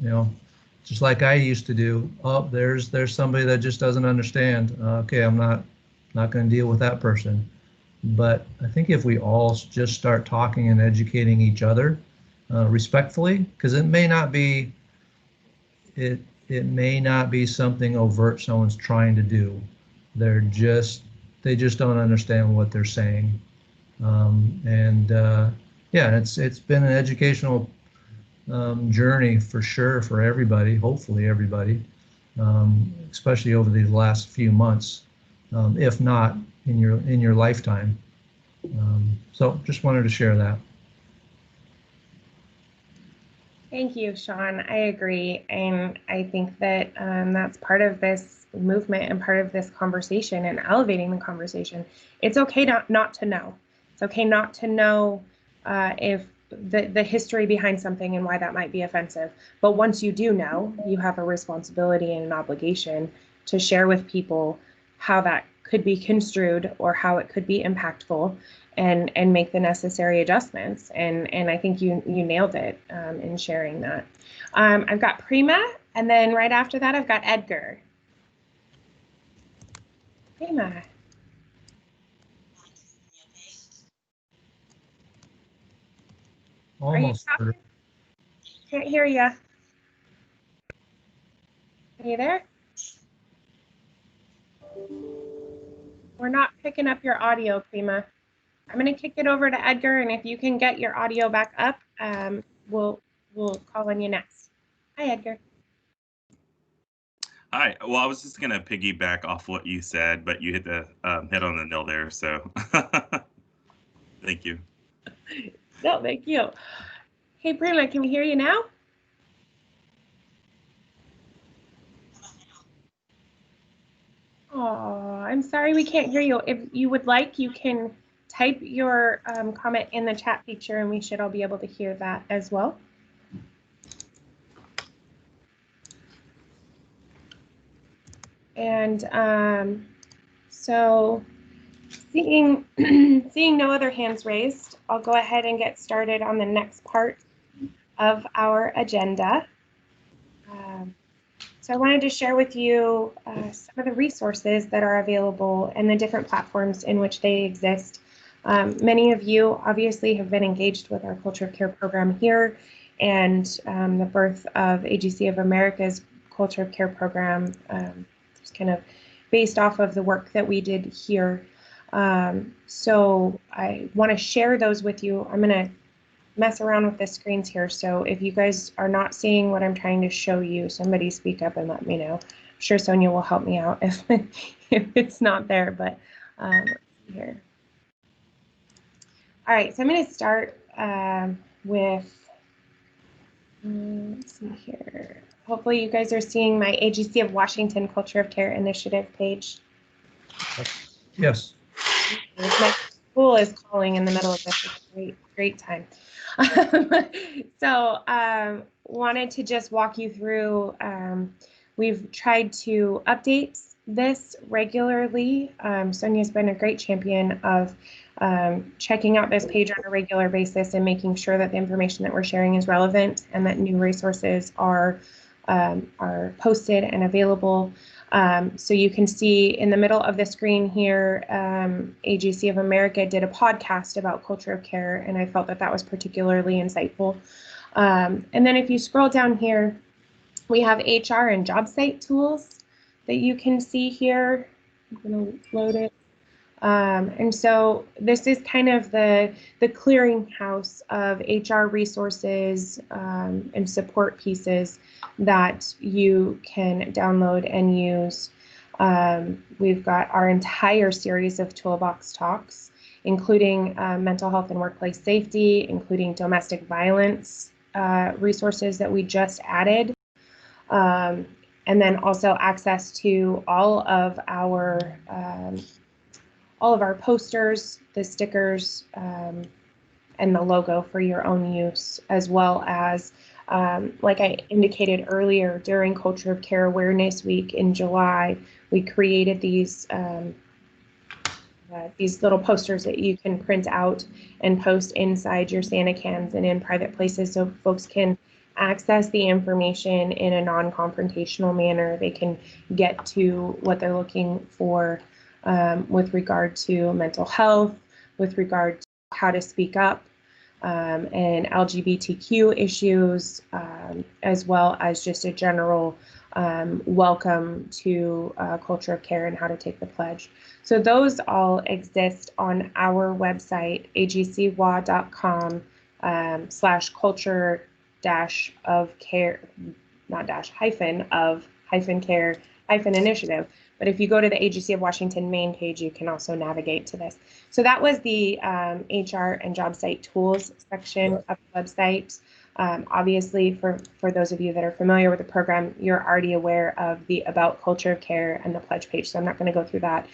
just like I used to do. Oh, there's somebody that just doesn't understand. Okay, I'm not going to deal with that person. But I think if we all just start talking and educating each other respectfully, because it may not be something overt someone's trying to do. They just don't understand what they're saying. Yeah, it's been an educational journey for sure for everybody, hopefully everybody, especially over these last few months, if not in your lifetime. So just wanted to share that. Thank you, Sean. I agree. And I think that that's part of this movement and part of this conversation and elevating the conversation. It's okay not to know. It's okay not to know if the history behind something and why that might be offensive. But once you do know, you have a responsibility and an obligation to share with people how that could be construed or how it could be impactful, and make the necessary adjustments. And I think you nailed it in sharing that. I've got Prima, and then right after that, I've got Edgar. Prima. Almost. Can't hear you. Are you there? We're not picking up your audio, Prima. I'm going to kick it over to Edgar, and if you can get your audio back up, we'll call on you next. Hi, Edgar. Hi. Well, I was just going to piggyback off what you said, but you hit on the nail there. So thank you. No, thank you. Hey, Prima, can we hear you now? Oh, I'm sorry we can't hear you. If you would like, you can type your comment in the chat feature, and we should all be able to hear that as well. And so seeing no other hands raised, I'll go ahead and get started on the next part of our agenda. So I wanted to share with you some of the resources that are available and the different platforms in which they exist. Many of you obviously have been engaged with our Culture of Care program here, and the birth of AGC of America's Culture of Care program is kind of based off of the work that we did here. So I want to share those with you. I'm going to mess around with the screens here, so if you guys are not seeing what I'm trying to show you, somebody speak up and let me know. I'm sure Sonia will help me out if it's not there, but let's see here. All right, so I'm going to start with, let's see here. Hopefully you guys are seeing my AGC of Washington Culture of Care Initiative page. Yes. My school is calling in the middle of this. It's great time. So wanted to just walk you through, we've tried to update this regularly. Sonia's been a great champion of checking out this page on a regular basis and making sure that the information that we're sharing is relevant and that new resources are posted and available. So you can see in the middle of the screen here, AGC of America did a podcast about culture of care, and I felt that that was particularly insightful. And then if you scroll down here, we have HR and job site tools that you can see here. I'm going to load it. And so this is kind of the clearinghouse of HR resources and support pieces that you can download and use. We've got our entire series of toolbox talks, including mental health and workplace safety, including domestic violence resources that we just added. And then also access to all of our posters, the stickers, and the logo for your own use, as well as, like I indicated earlier, during Culture of Care Awareness Week in July, we created these little posters that you can print out and post inside your Santa cans and in private places, so folks can access the information in a non-confrontational manner. They can get to what they're looking for with regard to mental health, with regard to how to speak up, and LGBTQ issues, as well as just a general welcome to culture of care and how to take the pledge. So those all exist on our website, agcwa.com/culture of care, not dash, hyphen of hyphen care hyphen initiative. But if you go to the AGC of Washington main page, you can also navigate to this. So that was the HR and job site tools section of the website. Obviously, for those of you that are familiar with the program, you're already aware of the About Culture of Care and the pledge page, so I'm not going to go through that.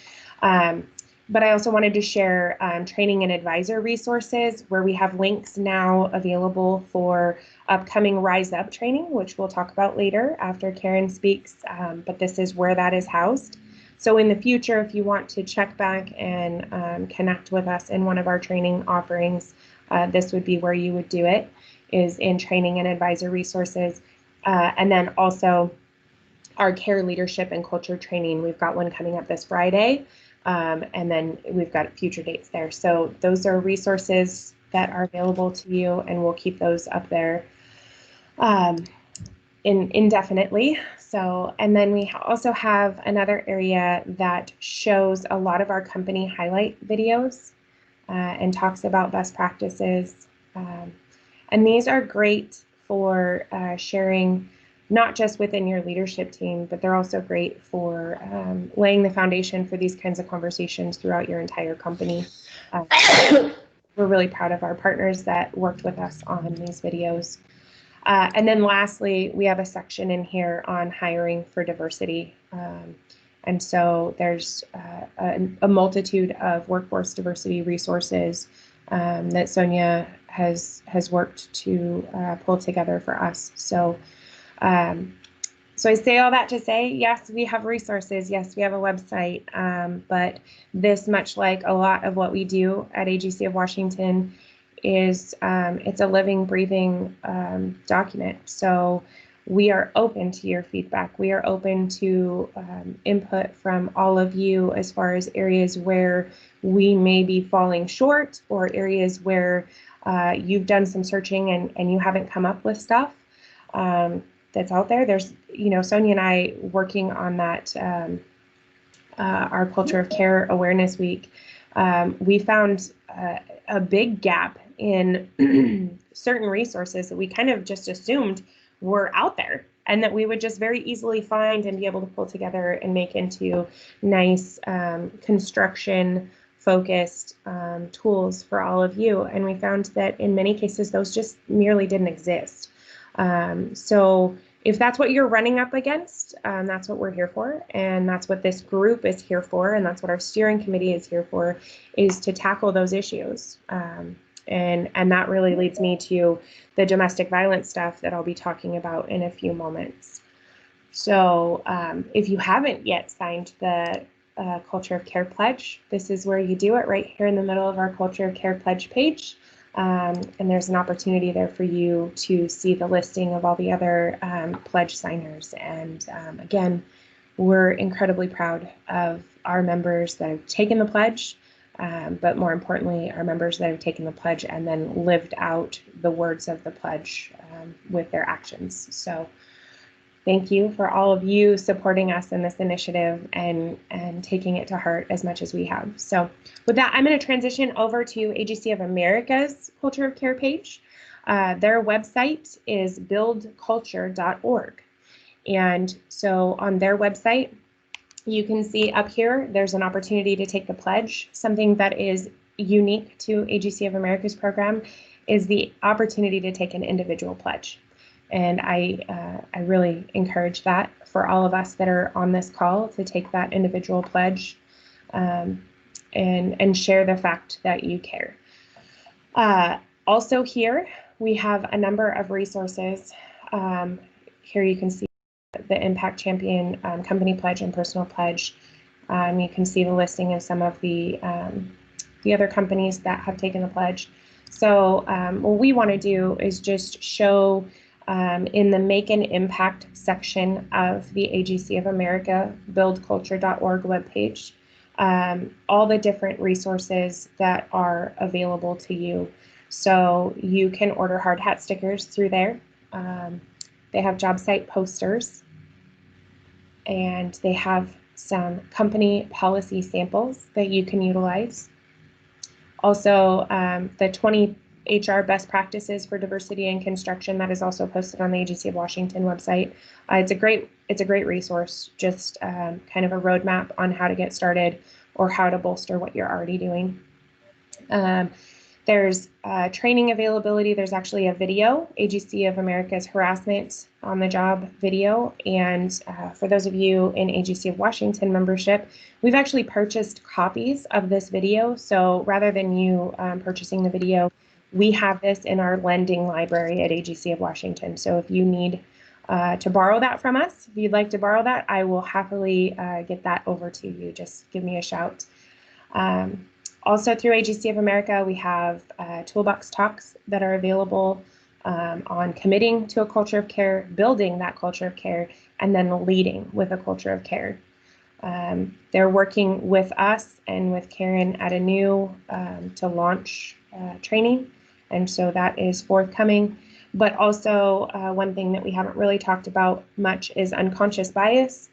But I also wanted to share training and advisor resources where we have links now available for upcoming Rise Up training, which we'll talk about later after Karen speaks, but this is where that is housed. So in the future, if you want to check back and connect with us in one of our training offerings, this would be where you would do it, is in training and advisor resources. And then also our care leadership and culture training. We've got one coming up this Friday. And then we've got future dates there. So those are resources that are available to you, and we'll keep those up there indefinitely. So, and then we also have another area that shows a lot of our company highlight videos and talks about best practices. And these are great for sharing, not just within your leadership team, but they're also great for laying the foundation for these kinds of conversations throughout your entire company. We're really proud of our partners that worked with us on these videos. And then lastly, we have a section in here on hiring for diversity. And so there's a multitude of workforce diversity resources that Sonia has worked to pull together for us. So I say all that to say, yes, we have resources. Yes, we have a website. But this, much like a lot of what we do at AGC of Washington, is it's a living, breathing document. So we are open to your feedback. We are open to input from all of you as far as areas where we may be falling short, or areas where you've done some searching and you haven't come up with stuff that's out there. There's, Sonia and I working on that, our Culture of Care Awareness Week, we found a big gap in certain resources that we kind of just assumed were out there, and that we would just very easily find and be able to pull together and make into nice construction focused tools for all of you. And we found that in many cases, those just merely didn't exist. So if that's what you're running up against, that's what we're here for. And that's what this group is here for. And that's what our steering committee is here for, is to tackle those issues. And that really leads me to the domestic violence stuff that I'll be talking about in a few moments. So if you haven't yet signed the Culture of Care Pledge, this is where you do it, right here in the middle of our Culture of Care Pledge page. And there's an opportunity there for you to see the listing of all the other pledge signers. And again, we're incredibly proud of our members that have taken the pledge, but more importantly, our members that have taken the pledge and then lived out the words of the pledge with their actions. So thank you for all of you supporting us in this initiative and taking it to heart as much as we have. So with that, I'm going to transition over to AGC of America's Culture of Care page. Their website is buildculture.org. And so on their website, you can see up here, there's an opportunity to take the pledge. Something that is unique to AGC of America's program is the opportunity to take an individual pledge. And I really encourage that for all of us that are on this call to take that individual pledge and share the fact that you care. Also here, we have a number of resources. Here you can see the Impact Champion Company Pledge and Personal Pledge. You can see the listing of some of the other companies that have taken the pledge. So what we want to do is just show in the Make an Impact section of the AGC of America buildculture.org webpage, all the different resources that are available to you. So you can order hard hat stickers through there. They have job site posters, and they have some company policy samples that you can utilize. Also, the 20 HR best practices for diversity in construction, that is also posted on the AGC of Washington website. It's a great resource, just kind of a roadmap on how to get started or how to bolster what you're already doing. There's training availability. There's actually a video, AGC of America's harassment on the job video. And for those of you in AGC of Washington membership, we've actually purchased copies of this video. So rather than you purchasing the video, we have this in our lending library at AGC of Washington. So if you need to borrow that from us, if you'd like to borrow that, I will happily get that over to you. Just give me a shout. Also through AGC of America, we have toolbox talks that are available on committing to a culture of care, building that culture of care, and then leading with a culture of care. They're working with us and with Karen at a new to launch training, and so that is forthcoming. But also one thing that we haven't really talked about much is unconscious bias.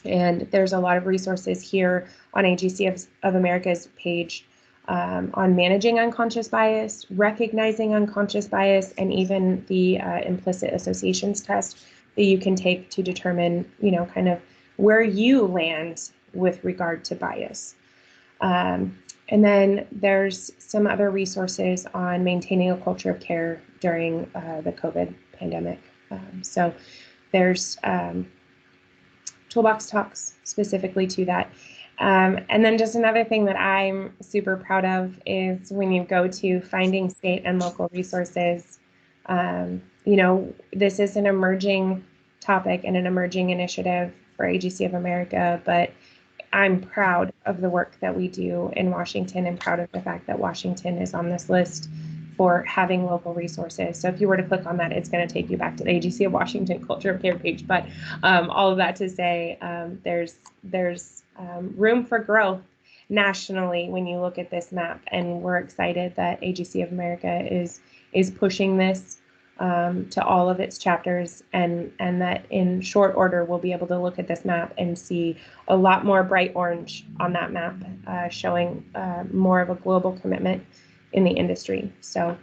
And there's a lot of resources here on AGC of America's page on managing unconscious bias, recognizing unconscious bias, and even the implicit associations test that you can take to determine, kind of where you land with regard to bias. And then there's some other resources on maintaining a culture of care during the COVID pandemic. So there's toolbox talks specifically to that. And then just another thing that I'm super proud of is when you go to finding state and local resources, this is an emerging topic and an emerging initiative for AGC of America, but I'm proud of the work that we do in Washington and proud of the fact that Washington is on this list for having local resources. So if you were to click on that, it's going to take you back to the AGC of Washington Culture of Care page. But all of that to say, there's room for growth nationally when you look at this map, and we're excited that AGC of America is pushing this to all of its chapters, and that in short order we'll be able to look at this map and see a lot more bright orange on that map, showing more of a global commitment in the industry. So,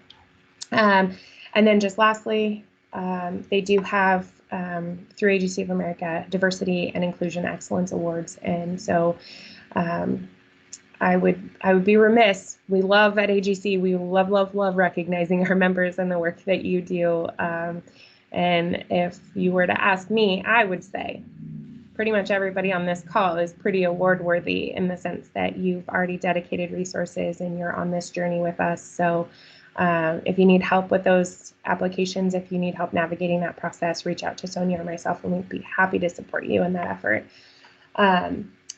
and then just lastly, they do have through AGC of America Diversity and Inclusion Excellence Awards, and so I would be remiss. We love at AGC, we love recognizing our members and the work that you do. And if you were to ask me, I would say pretty much everybody on this call is pretty award worthy in the sense that you've already dedicated resources and you're on this journey with us. So if you need help with those applications, if you need help navigating that process, reach out to Sonia or myself, and we'd be happy to support you in that effort.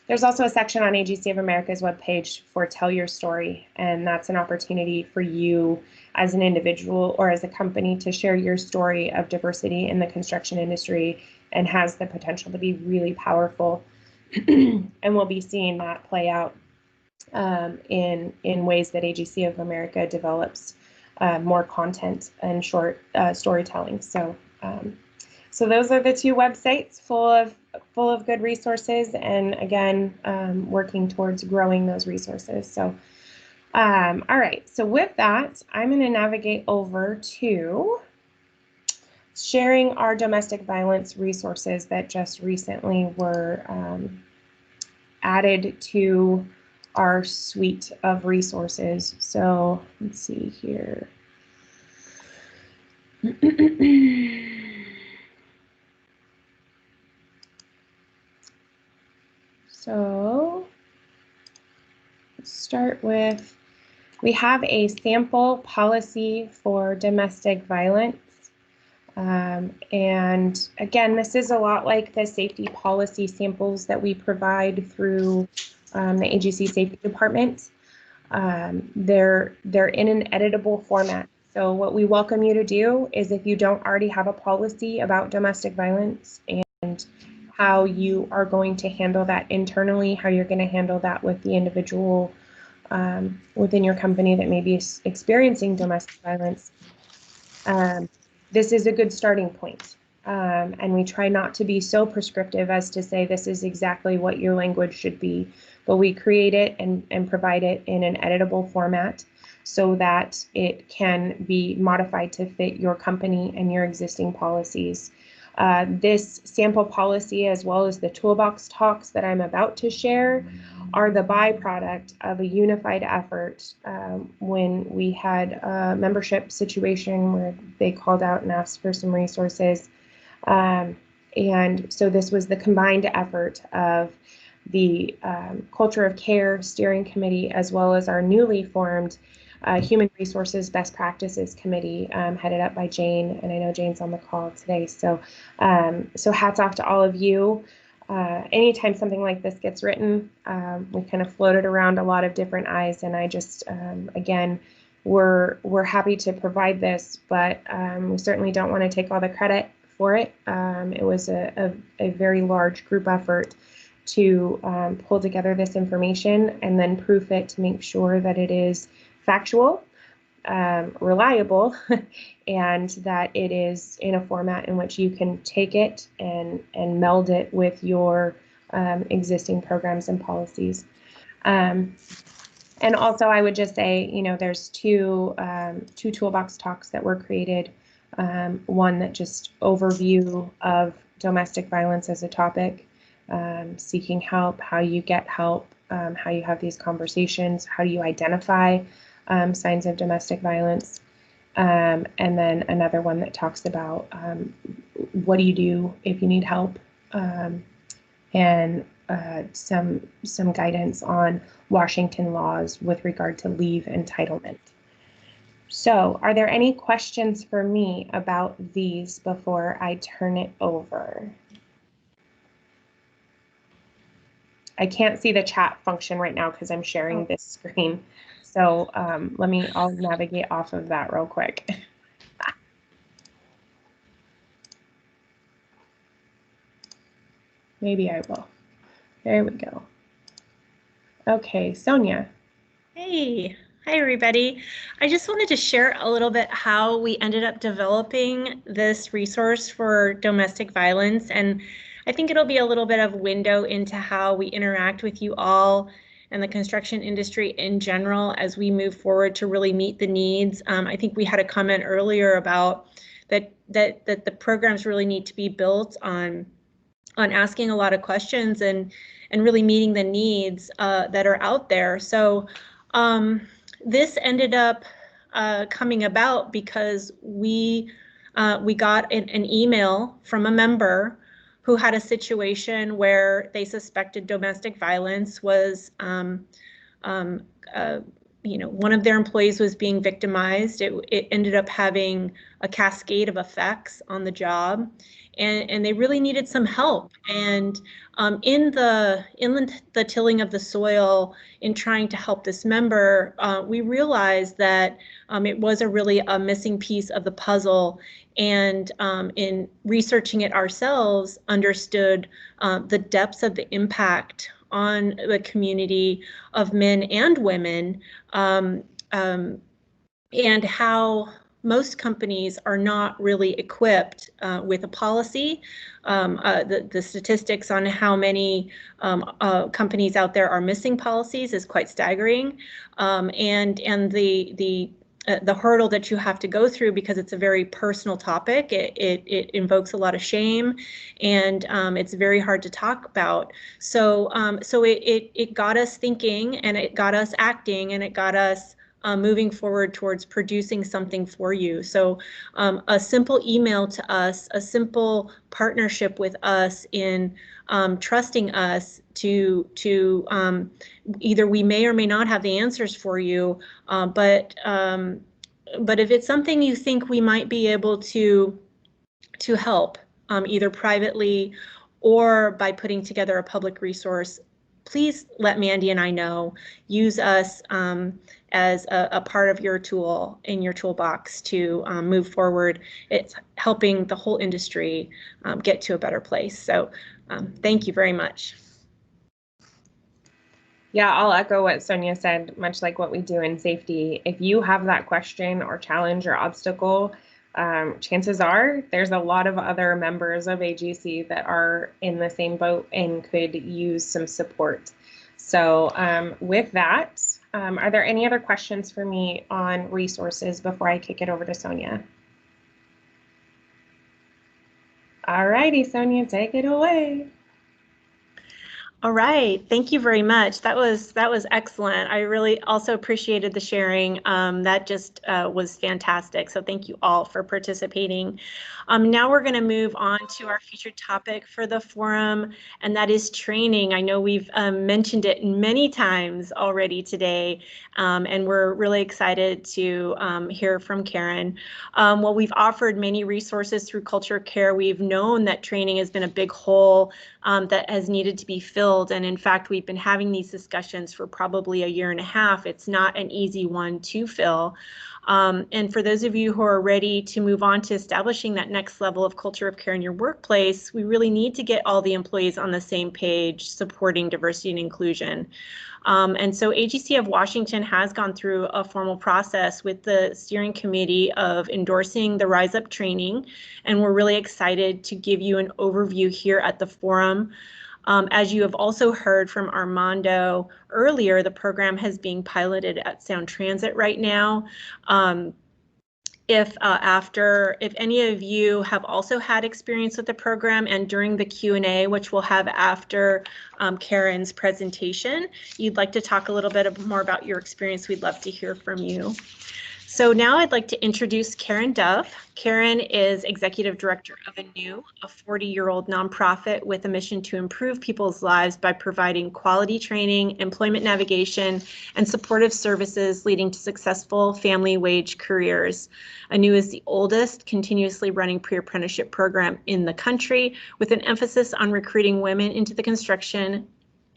There's also a section on AGC of America's webpage for Tell Your Story, and that's an opportunity for you as an individual or as a company to share your story of diversity in the construction industry, and has the potential to be really powerful. And we'll be seeing that play out in ways that AGC of America develops more content and short storytelling. So those are the two websites full of good resources, and again, working towards growing those resources. So, all right. So with that, I'm going to navigate over to sharing our domestic violence resources that just recently were added to our suite of resources. So let's see here. So let's start with, we have a sample policy for domestic violence. And again, this is a lot like the safety policy samples that we provide through the AGC Safety Department. They're in an editable format. So what we welcome you to do is, if you don't already have a policy about domestic violence and how you are going to handle that internally, how you're going to handle that with the individual within your company that may be experiencing domestic violence, this is a good starting point. And we try not to be so prescriptive as to say this is exactly what your language should be, but we create it and provide it in an editable format so that it can be modified to fit your company and your existing policies. This sample policy, as well as the toolbox talks that I'm about to share, are the byproduct of a unified effort when we had a membership situation where they called out and asked for some resources. And so this was the combined effort of the Culture of Care Steering Committee, as well as our newly formed Human Resources Best Practices Committee, headed up by Jane, and I know Jane's on the call today. So, so hats off to all of you. Anytime something like this gets written, we kind of floated around a lot of different eyes, and I just, again, we're happy to provide this, but we certainly don't want to take all the credit for it. It was a very large group effort to pull together this information and then proof it to make sure that it is factual, reliable, and that it is in a format in which you can take it and meld it with your existing programs and policies. And also, I would just say, you know, there's two toolbox talks that were created. One that just overview of domestic violence as a topic, seeking help, how you get help, how you have these conversations, how do you identify signs of domestic violence, and then another one that talks about what do you do if you need help, and some guidance on Washington laws with regard to leave entitlement. So, are there any questions for me about these before I turn it over? I can't see the chat function right now because I'm sharing this screen. So I'll navigate off of that real quick. Maybe I will. There we go. Okay, Sonia. Hey, hi everybody. I just wanted to share a little bit how we ended up developing this resource for domestic violence, and I think it'll be a little bit of window into how we interact with you all and the construction industry in general as we move forward to really meet the needs. I think we had a comment earlier about that the programs really need to be built on asking a lot of questions and really meeting the needs that are out there. So this ended up coming about because we got an email from a member who had a situation where they suspected domestic violence was, you know, one of their employees was being victimized. It ended up having a cascade of effects on the job, and they really needed some help. And in the tilling of the soil, in trying to help this member, we realized that it was really a missing piece of the puzzle. And in researching it ourselves, understood the depths of the impact on the community of men and women, and how most companies are not really equipped with a policy. The statistics on how many companies out there are missing policies is quite staggering, and the hurdle that you have to go through, because it's a very personal topic. It invokes a lot of shame, and it's very hard to talk about. So it got us thinking, and it got us acting, and it got us moving forward towards producing something for you. So a simple email to us, a simple partnership with us in trusting us to either we may or may not have the answers for you, but if it's something you think we might be able to help, either privately or by putting together a public resource, please let Mandy and I know. Use us as a part of your tool in your toolbox to move forward. It's helping the whole industry get to a better place. So thank you very much. Yeah, I'll echo what Sonia said, much like what we do in safety. If you have that question or challenge or obstacle, chances are there's a lot of other members of AGC that are in the same boat and could use some support. So with that, are there any other questions for me on resources before I kick it over to Sonia? All righty, Sonia, take it away. All right, thank you very much. That was excellent. I really also appreciated the sharing. That just was fantastic. So thank you all for participating. Now we're going to move on to our featured topic for the forum, and that is training. I know we've mentioned it many times already today, and we're really excited to hear from Karen. Well, we've offered many resources through Culture of Care. We've known that training has been a big hole that has needed to be filled. And in fact, we've been having these discussions for probably a year and a half. It's not an easy one to fill. And for those of you who are ready to move on to establishing that next level of culture of care in your workplace, we really need to get all the employees on the same page supporting diversity and inclusion. And so AGC of Washington has gone through a formal process with the steering committee of endorsing the Rise Up training, and we're really excited to give you an overview here at the forum. As you have also heard from Armando earlier, the program has been piloted at Sound Transit right now. If any of you have also had experience with the program, and during the Q&A, which we'll have after Karen's presentation, you'd like to talk a little bit more about your experience, we'd love to hear from you. So now I'd like to introduce Karen Dove. Karen is Executive Director of ANEW, a 40-year-old nonprofit with a mission to improve people's lives by providing quality training, employment navigation, and supportive services leading to successful family wage careers. ANEW is the oldest continuously running pre-apprenticeship program in the country, with an emphasis on recruiting women into the construction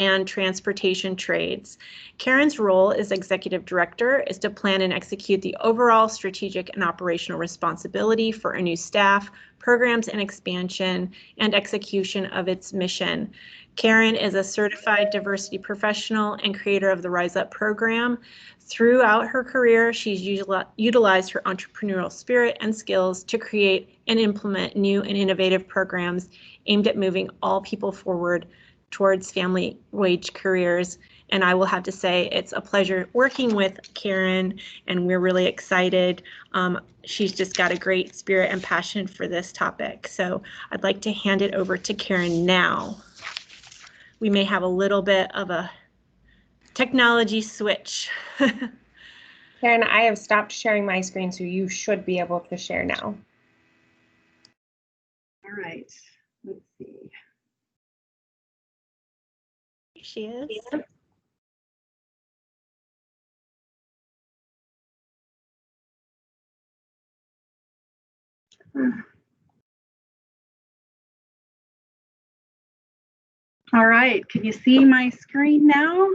and transportation trades. Karen's role as executive director is to plan and execute the overall strategic and operational responsibility for ANEW staff, programs and expansion, and execution of its mission. Karen is a certified diversity professional and creator of the Rise Up program. Throughout her career, she's utilized her entrepreneurial spirit and skills to create and implement new and innovative programs aimed at moving all people forward towards family wage careers. And I will have to say it's a pleasure working with Karen, and we're really excited. She's just got a great spirit and passion for this topic. So I'd like to hand it over to Karen now. We may have a little bit of a technology switch. Karen, I have stopped sharing my screen, so you should be able to share now. All right, let's see. She is. Yeah. All right, can you see my screen now?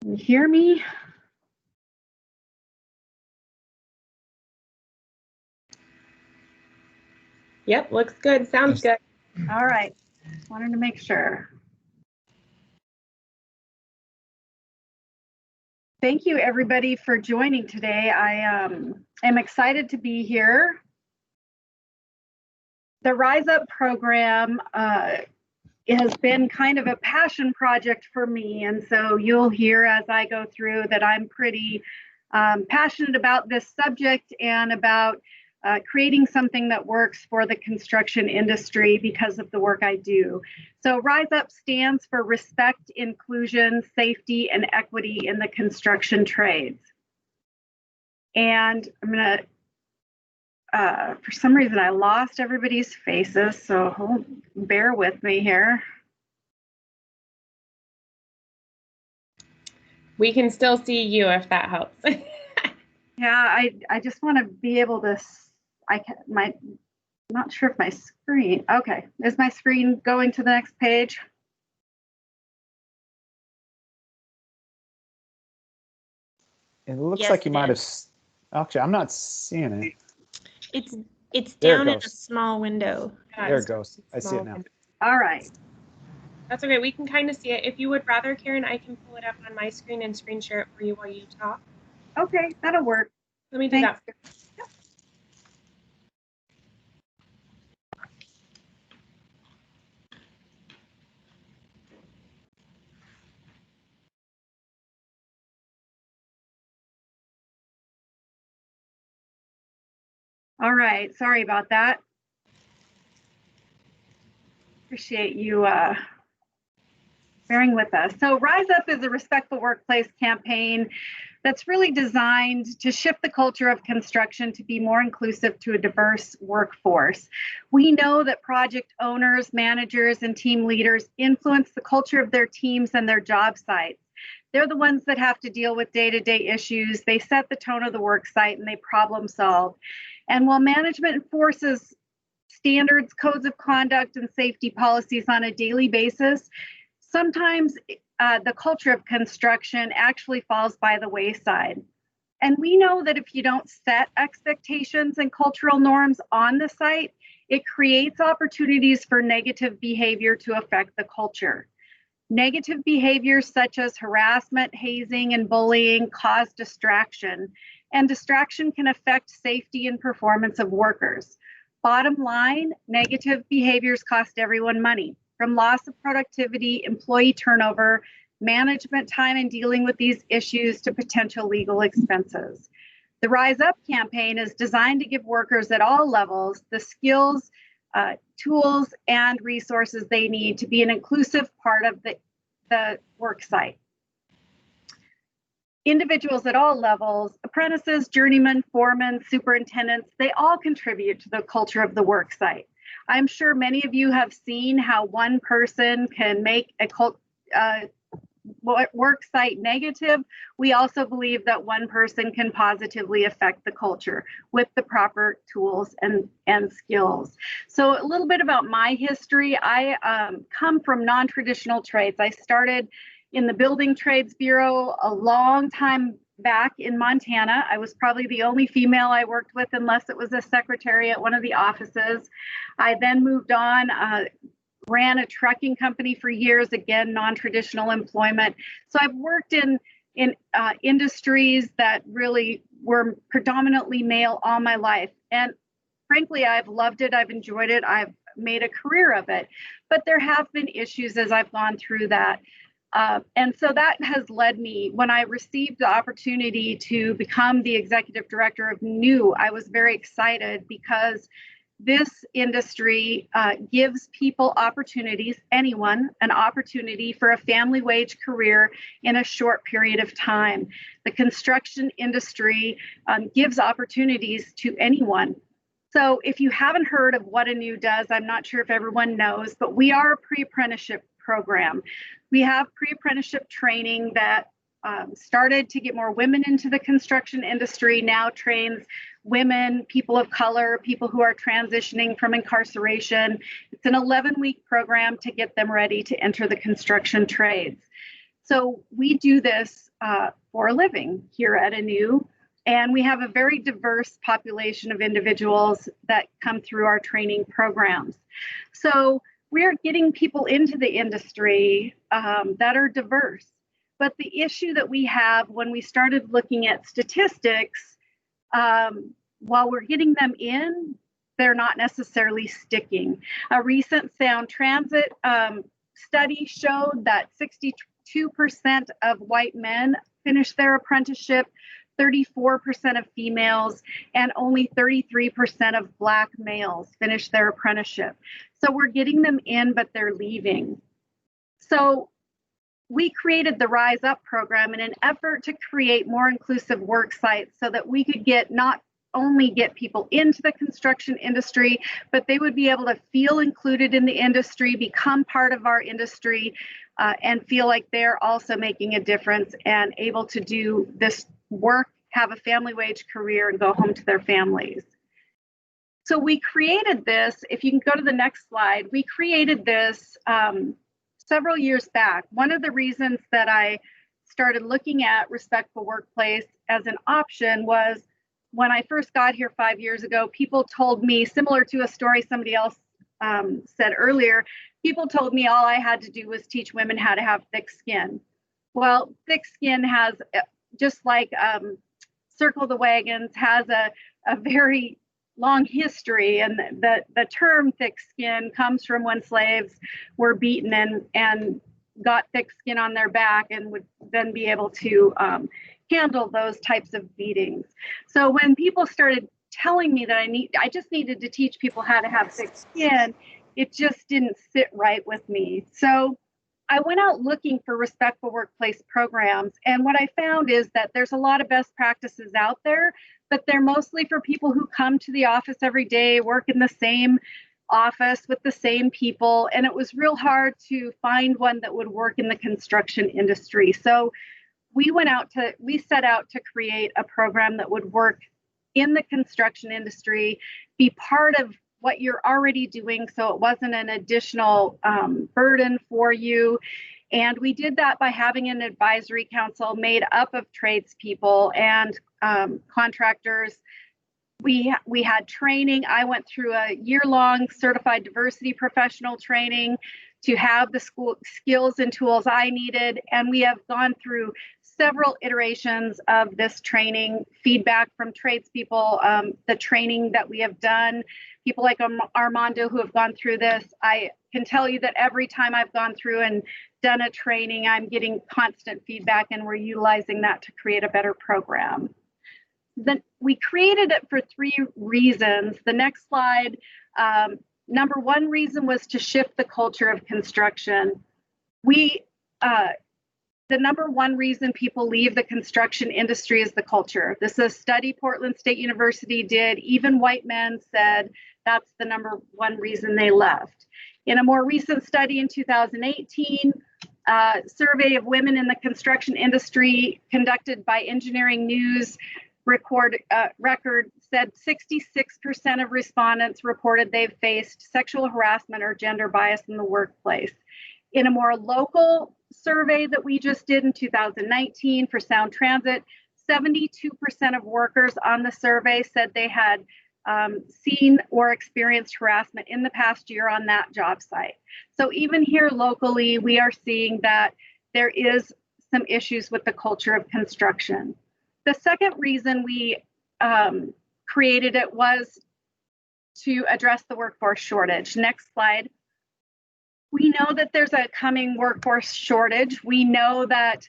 Can you hear me? Yep, looks good, sounds good. All right, wanted to make sure. Thank you everybody for joining today. I am excited to be here. The Rise Up program has been kind of a passion project for me, and so you'll hear as I go through that I'm pretty passionate about this subject and about creating something that works for the construction industry because of the work I do. So Rise Up stands for Respect, Inclusion, Safety, and Equity in the Construction Trades. And I'm gonna, for some reason I lost everybody's faces, so bear with me here. We can still see you if that helps. Yeah, I just want to be able to, not sure if my screen, okay, is my screen going to the next page? It looks Yes, like you it might have. is. Actually, I'm not seeing it. It's There it down in a goes. small window. There it goes. I see it Small now. window. All right. That's okay. We can kind of see it. If you would rather, Karen, I can pull it up on my screen and screen share it for you while you talk. Okay, that'll work. Let me do Thanks. that. Yep. All right. Sorry about that. Appreciate you bearing with us. So Rise Up is a respectful workplace campaign that's really designed to shift the culture of construction to be more inclusive to a diverse workforce. We know that project owners, managers, and team leaders influence the culture of their teams and their job sites. They're the ones that have to deal with day-to-day issues. They set the tone of the work site and they problem solve. And while management enforces standards, codes of conduct, and safety policies on a daily basis, sometimes the culture of construction actually falls by the wayside. And we know that if you don't set expectations and cultural norms on the site, it creates opportunities for negative behavior to affect the culture. Negative behaviors such as harassment, hazing, and bullying cause distraction, and distraction can affect safety and performance of workers. Bottom line, negative behaviors cost everyone money, from loss of productivity, employee turnover, management time in dealing with these issues, to potential legal expenses. The Rise Up campaign is designed to give workers at all levels the skills, tools, and resources they need to be an inclusive part of the work site. Individuals at all levels, apprentices, journeymen, foremen, superintendents, they all contribute to the culture of the work site. I'm sure many of you have seen how one person can make a work site negative. We also believe that one person can positively affect the culture with the proper tools and skills. So a little bit about my history. I come from non-traditional trades. I started in the Building Trades Bureau a long time back in Montana. I was probably the only female I worked with, unless it was a secretary at one of the offices. I then moved on, ran a trucking company for years, again, non-traditional employment. So I've worked in industries that really were predominantly male all my life. And frankly, I've loved it. I've enjoyed it. I've made a career of it. But there have been issues as I've gone through that. And so that has led me, when I received the opportunity to become the executive director of NEW, I was very excited because this industry gives people opportunities, anyone, an opportunity for a family wage career in a short period of time. The construction industry gives opportunities to anyone. So if you haven't heard of what a NEW does, I'm not sure if everyone knows, but we are a pre-apprenticeship program. We have pre-apprenticeship training that started to get more women into the construction industry, now trains women, people of color, people who are transitioning from incarceration. It's an 11-week program to get them ready to enter the construction trades. So we do this for a living here at NEW, and we have a very diverse population of individuals that come through our training programs. So we're getting people into the industry that are diverse. But the issue that we have when we started looking at statistics, while we're getting them in, they're not necessarily sticking. A recent Sound Transit study showed that 62% of white men finish their apprenticeship, 34% of females, and only 33% of Black males finish their apprenticeship. So we're getting them in, but they're leaving. So we created the Rise Up program in an effort to create more inclusive work sites so that we could not only get people into the construction industry, but they would be able to feel included in the industry, become part of our industry, and feel like they're also making a difference and able to do this work, have a family wage career, and go home to their families. So we created this, if you can go to the next slide, we created this several years back. One of the reasons that I started looking at respectful workplace as an option was when I first got here 5 years ago, people told me, similar to a story somebody else said earlier, people told me all I had to do was teach women how to have thick skin. Well, thick skin has, just like Circle the Wagons, has a very long history, and the term thick skin comes from when slaves were beaten and got thick skin on their back and would then be able to handle those types of beatings. So when people started telling me that I just needed to teach people how to have thick skin, it just didn't sit right with me. So I went out looking for respectful workplace programs, and what I found is that there's a lot of best practices out there, but they're mostly for people who come to the office every day, work in the same office with the same people, and it was real hard to find one that would work in the construction industry. So we set out to create a program that would work in the construction industry, be part of what you're already doing, so it wasn't an additional burden for you. And we did that by having an advisory council made up of tradespeople and contractors. We had training. I went through a year-long certified diversity professional training to have the skills and tools I needed. And we have gone through several iterations of this training, feedback from tradespeople, the training that we have done, people like Armando who have gone through this. I can tell you that every time I've gone through and done a training, I'm getting constant feedback, and we're utilizing that to create a better program. Then we created it for 3 reasons. The next slide, number 1 reason was to shift the culture of construction. The number 1 reason people leave the construction industry is the culture. This is a study Portland State University did. Even white men said that's the number 1 reason they left. In a more recent study in 2018, survey of women in the construction industry conducted by Engineering News record said 66% of respondents reported they've faced sexual harassment or gender bias in the workplace. In a more local survey that we just did in 2019 for Sound Transit, 72% of workers on the survey said they had seen or experienced harassment in the past year on that job site. So even here locally, we are seeing that there is some issues with the culture of construction. The second reason we created it was to address the workforce shortage. Next slide. We know that there's a coming workforce shortage. We know that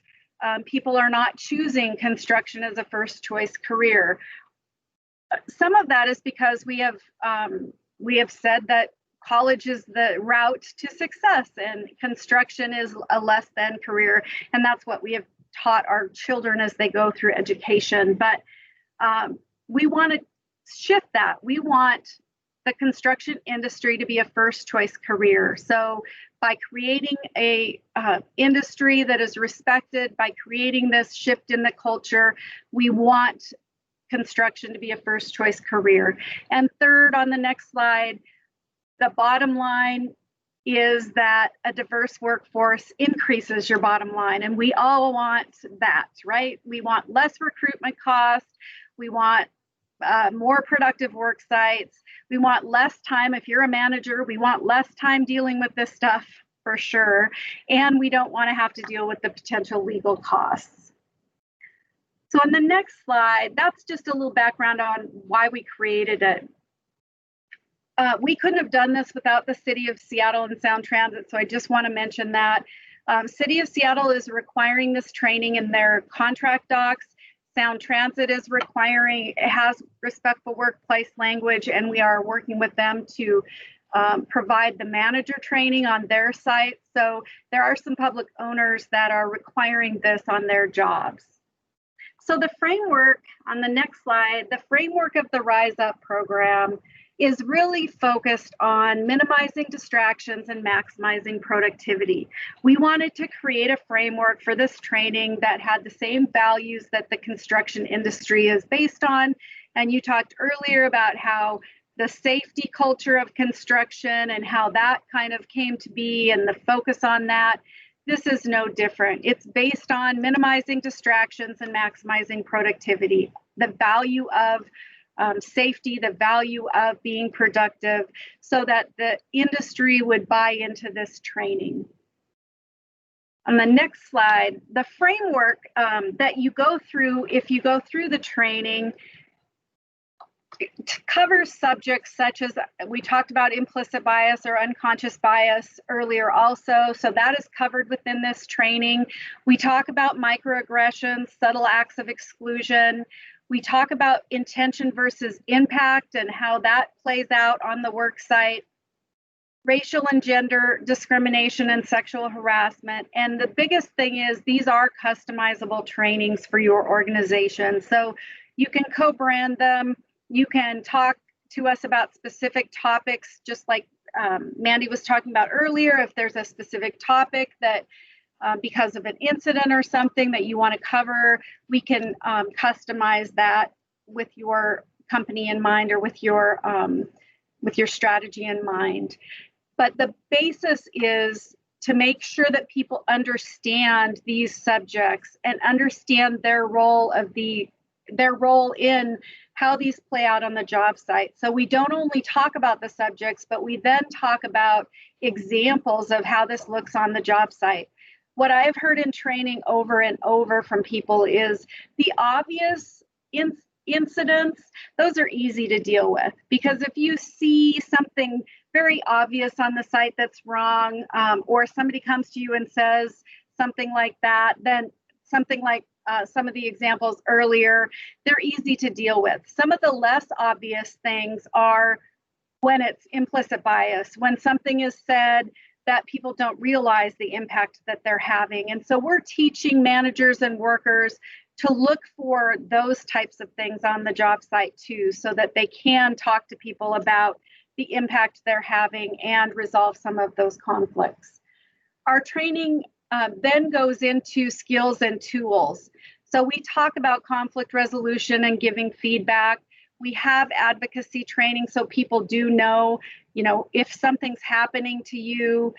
people are not choosing construction as a first choice career. Some of that is because we have said that college is the route to success and construction is a less than career, and that's what we have taught our children as they go through education. But we want to shift that. We want the construction industry to be a first choice career. So by creating a industry that is respected, by creating this shift in the culture, we want construction to be a first choice career. And third, on the next slide, the bottom line is that a diverse workforce increases your bottom line. And we all want that, right? We want less recruitment costs. We want more productive work sites. We want less time. If you're a manager, we want less time dealing with this stuff for sure. And we don't want to have to deal with the potential legal costs. So on the next slide, that's just a little background on why we created it. We couldn't have done this without the City of Seattle and Sound Transit, so I just want to mention that. City of Seattle is requiring this training in their contract docs. Sound Transit is requiring, it has respectful workplace language, and we are working with them to provide the manager training on their site. So there are some public owners that are requiring this on their jobs. So the framework on the next slide, the framework of the Rise Up program is really focused on minimizing distractions and maximizing productivity. We wanted to create a framework for this training that had the same values that the construction industry is based on. And you talked earlier about how the safety culture of construction and how that kind of came to be and the focus on that. this is no different. It's based on minimizing distractions and maximizing productivity, the value of safety, the value of being productive, so that the industry would buy into this training. On the next slide, the framework that you go through if you go through the training covers subjects such as, we talked about implicit bias or unconscious bias earlier also, so that is covered within this training. We talk about microaggressions, subtle acts of exclusion. We talk about intention versus impact and how that plays out on the work site. Racial and gender discrimination and sexual harassment. And the biggest thing is these are customizable trainings for your organization. So you can co-brand them. You can talk to us about specific topics, just like Mandy was talking about earlier. If there's a specific topic that because of an incident or something that you want to cover, we can customize that with your company in mind or with your strategy in mind. But the basis is to make sure that people understand these subjects and understand their role in how these play out on the job site. So we don't only talk about the subjects, but we then talk about examples of how this looks on the job site. What I've heard in training over and over from people is the obvious incidents, those are easy to deal with, because if you see something very obvious on the site that's wrong, or somebody comes to you and says something like that, then something like some of the examples earlier, they're easy to deal with. Some of the less obvious things are when it's implicit bias, when something is said that people don't realize the impact that they're having. And so we're teaching managers and workers to look for those types of things on the job site too, so that they can talk to people about the impact they're having and resolve some of those conflicts. Our training then goes into skills and tools. So we talk about conflict resolution and giving feedback. We have advocacy training so people do know, if something's happening to you,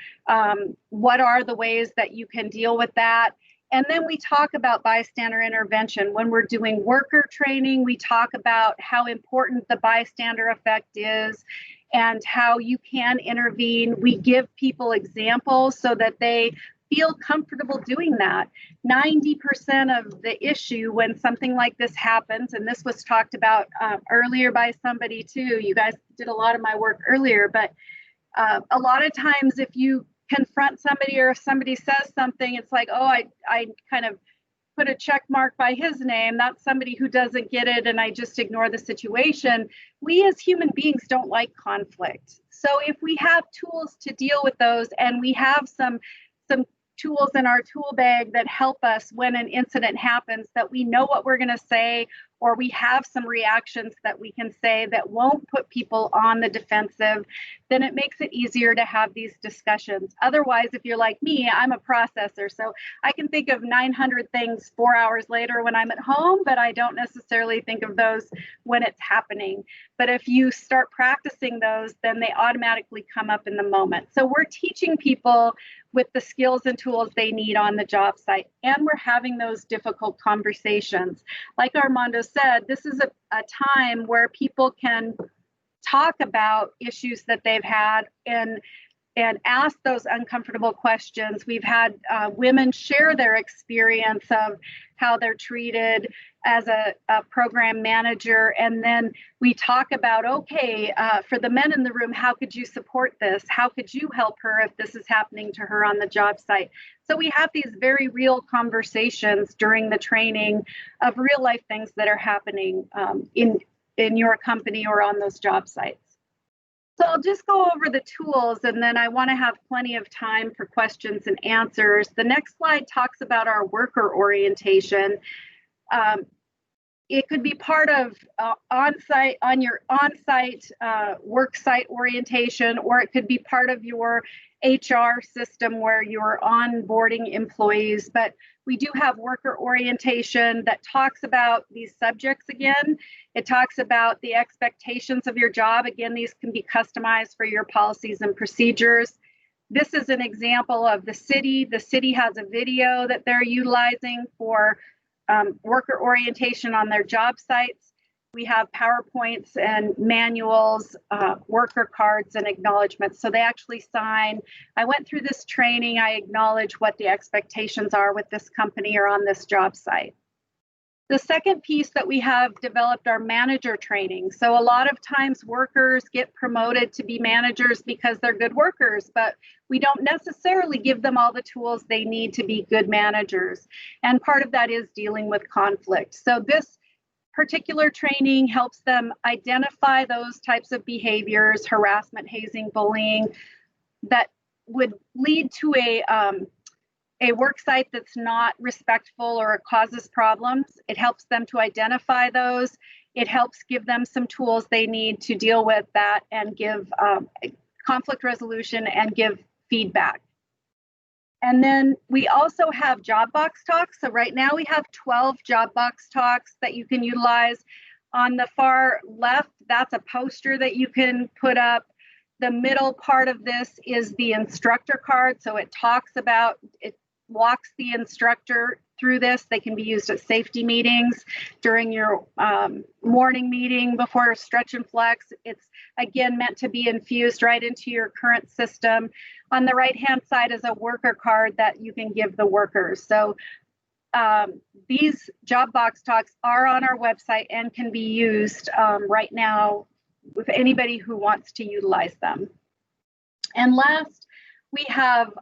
what are the ways that you can deal with that? And then we talk about bystander intervention. When we're doing worker training, we talk about how important the bystander effect is and how you can intervene. We give people examples so that they feel comfortable doing that. 90% of the issue when something like this happens, and this was talked about earlier by somebody too, you guys did a lot of my work earlier, but a lot of times if you confront somebody or if somebody says something, it's like, oh, I kind of put a check mark by his name. That's somebody who doesn't get it and I just ignore the situation. We as human beings don't like conflict. So if we have tools to deal with those, and we have some tools in our tool bag that help us when an incident happens, that we know what we're going to say, or we have some reactions that we can say that won't put people on the defensive, then it makes it easier to have these discussions. Otherwise, if you're like me, I'm a processor, so I can think of 900 things 4 hours later when I'm at home, but I don't necessarily think of those when it's happening. But if you start practicing those, then they automatically come up in the moment. So we're teaching people with the skills and tools they need on the job site, and we're having those difficult conversations. Like Armando said, this is a time where people can talk about issues that they've had and ask those uncomfortable questions. We've had women share their experience of how they're treated as a program manager. And then we talk about, okay, for the men in the room, how could you support this? How could you help her if this is happening to her on the job site? So we have these very real conversations during the training of real life things that are happening in your company or on those job sites. So I'll just go over the tools, and then I want to have plenty of time for questions and answers. The next slide talks about our worker orientation. It could be part of on your on-site work site orientation, or it could be part of your HR system where you're onboarding employees. But we do have worker orientation that talks about these subjects again. It talks about the expectations of your job. Again, these can be customized for your policies and procedures. This is an example of the city. The city has a video that they're utilizing for worker orientation on their job sites. We have PowerPoints and manuals, worker cards and acknowledgements. So they actually sign. I went through this training. I acknowledge what the expectations are with this company or on this job site. The second piece that we have developed are manager training. So a lot of times workers get promoted to be managers because they're good workers, but we don't necessarily give them all the tools they need to be good managers. And part of that is dealing with conflict. So this particular training helps them identify those types of behaviors, harassment, hazing, bullying, that would lead to a work site that's not respectful or causes problems. It helps them to identify those. It helps give them some tools they need to deal with that and give conflict resolution and give feedback. And then we also have job box talks. So right now we have 12 job box talks that you can utilize. On the far left, that's a poster that you can put up. The middle part of this is the instructor card. So it walks the instructor through this. They can be used at safety meetings, during your morning meeting, before stretch and flex. It's again meant to be infused right into your current system. On the right-hand side is a worker card that you can give the workers. So these job box talks are on our website and can be used right now with anybody who wants to utilize them. And last, we have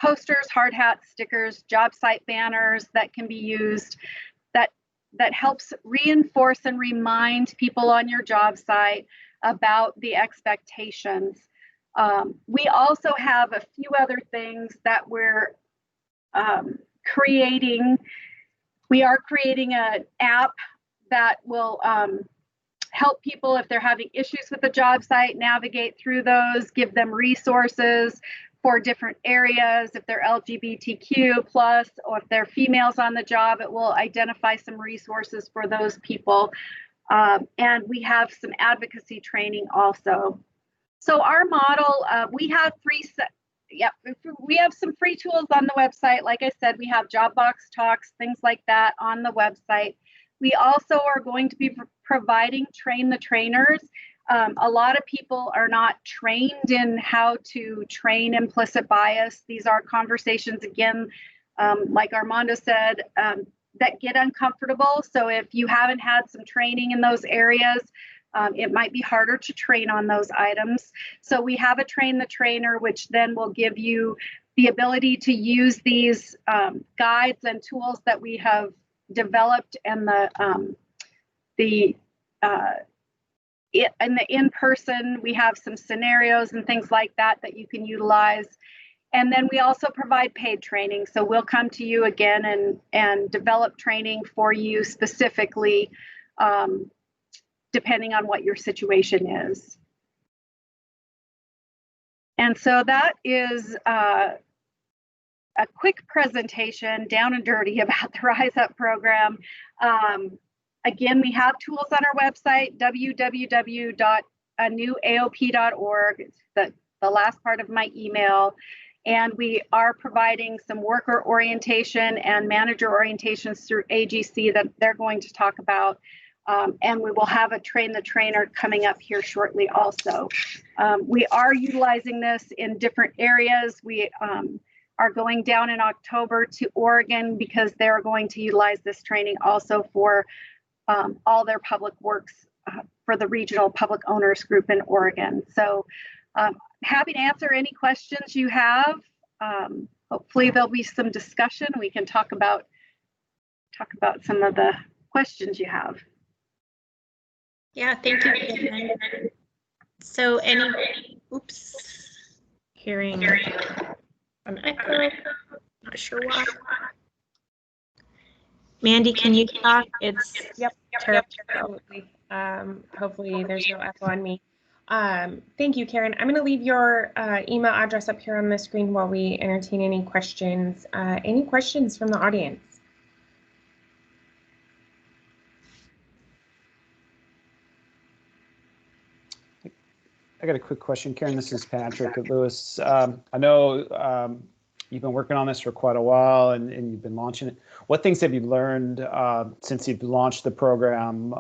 posters, hard hats, stickers, job site banners that can be used that helps reinforce and remind people on your job site about the expectations. We also have a few other things that we're creating. We are creating an app that will help people, if they're having issues with the job site, navigate through those, give them resources for different areas. If they're LGBTQ plus, or if they're females on the job, it will identify some resources for those people. And we have some advocacy training also. So our model, we have we have some free tools on the website. Like I said, we have job box talks, things like that on the website. We also are going to be providing train the trainers. A lot of people are not trained in how to train implicit bias. These are conversations, again, like Armando said, that get uncomfortable. So if you haven't had some training in those areas, it might be harder to train on those items. So we have a train the trainer, which then will give you the ability to use these guides and tools that we have developed, and in the in-person, we have some scenarios and things like that you can utilize. And then we also provide paid training. So we'll come to you again and develop training for you specifically, depending on what your situation is. And so that is a quick presentation, down and dirty, about the Rise Up program. Again, we have tools on our website, www.anewaop.org. It's the last part of my email. And we are providing some worker orientation and manager orientations through AGC that they're going to talk about. And we will have a train the trainer coming up here shortly also. We are utilizing this in different areas. We are going down in October to Oregon because they're going to utilize this training also for all their public works for the regional public owners group in Oregon. So happy to answer any questions you have. Hopefully there'll be some discussion. We can talk about some of the questions you have. Yeah, thank you. So hearing an echo, not sure why. Mandy, can you talk? It's Yep, absolutely. Hopefully there's no echo on me. Thank you, Karen. I'm going to leave your email address up here on the screen while we entertain any questions. Any questions from the audience? I got a quick question, Karen. This is Patrick at Lewis. I know you've been working on this for quite a while, and you've been launching it. What things have you learned since you've launched the program?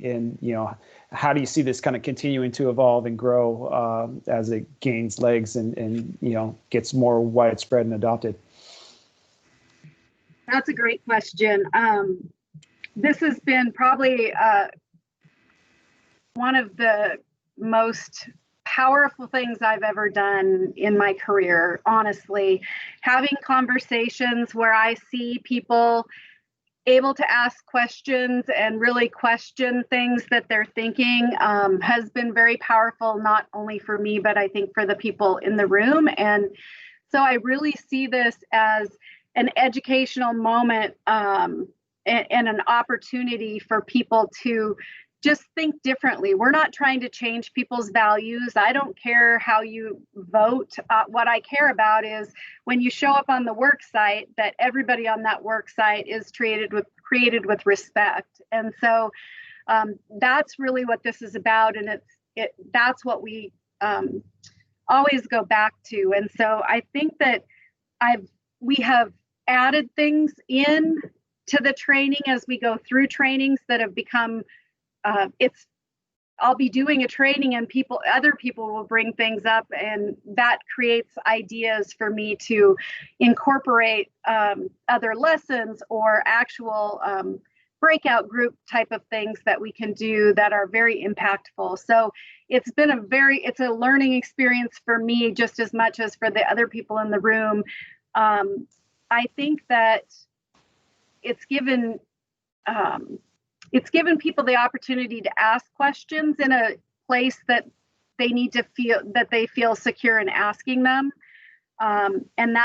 And how do you see this kind of continuing to evolve and grow as it gains legs and gets more widespread and adopted? That's a great question. This has been probably one of the most powerful things I've ever done in my career, honestly. Having conversations where I see people able to ask questions and really question things that they're thinking has been very powerful, not only for me, but I think for the people in the room. And so I really see this as an educational moment and an opportunity for people to just think differently. We're not trying to change people's values. I don't care how you vote. What I care about is when you show up on the work site, that everybody on that work site is created with respect. And so that's really what this is about. And that's what we always go back to. And so I think that we have added things in to the training as we go through trainings that have become I'll be doing a training and other people will bring things up, and that creates ideas for me to incorporate other lessons or actual breakout group type of things that we can do that are very impactful. So it's been it's a learning experience for me just as much as for the other people in the room. I think that it's given people the opportunity to ask questions in a place that they feel secure in asking them. And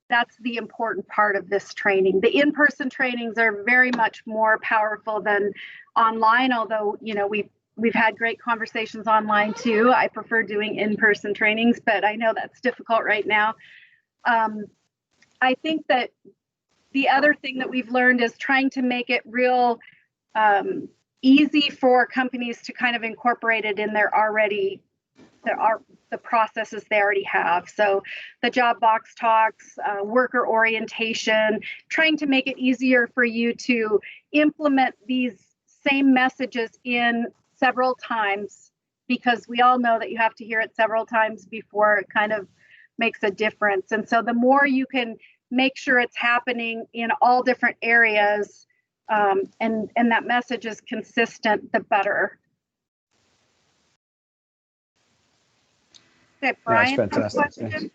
that's the important part of this training. The in-person trainings are very much more powerful than online, although, we've had great conversations online too. I prefer doing in-person trainings, but I know that's difficult right now. I think that the other thing that we've learned is trying to make it real easy for companies to kind of incorporate it in the processes they already have. So the job box talks, worker orientation, trying to make it easier for you to implement these same messages in several times, because we all know that you have to hear it several times before it kind of makes a difference. And so the more you can make sure it's happening in all different areas, and that message is consistent, the better. Okay, Brian, that's fantastic.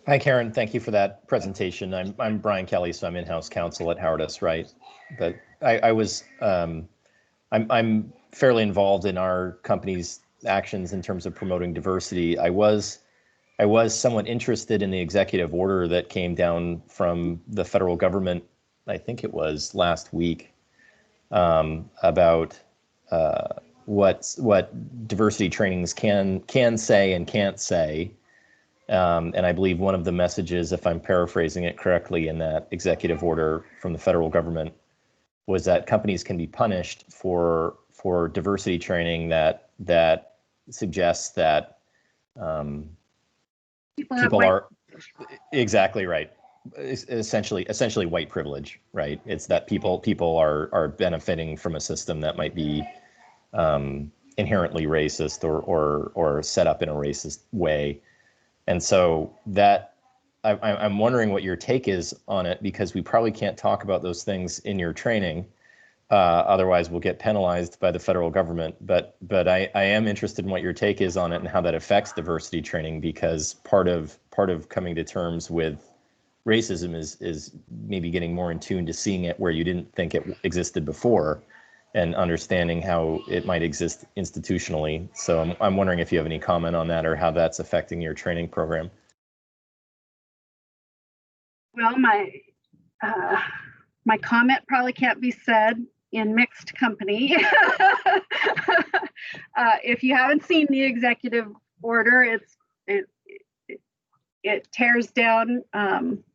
Hi, Karen. Thank you for that presentation. I'm Brian Kelly, so I'm in-house counsel at Howard S. Wright. But I'm fairly involved in our company's actions in terms of promoting diversity. I was somewhat interested in the executive order that came down from the federal government, I think it was last week, about what diversity trainings can say and can't say. And I believe one of the messages, if I'm paraphrasing it correctly, in that executive order from the federal government was that companies can be punished for diversity training that suggests that people are exactly right. Essentially white privilege, right? It's that people are benefiting from a system that might be inherently racist or set up in a racist way. And so that I'm wondering what your take is on it, because we probably can't talk about those things in your training. Otherwise, we'll get penalized by the federal government. But I am interested in what your take is on it and how that affects diversity training, because part of coming to terms with racism is maybe getting more in tune to seeing it where you didn't think it existed before, and understanding how it might exist institutionally. So I'm wondering if you have any comment on that, or how that's affecting your training program. Well, my comment probably can't be said in mixed company. If you haven't seen the executive order, it tears down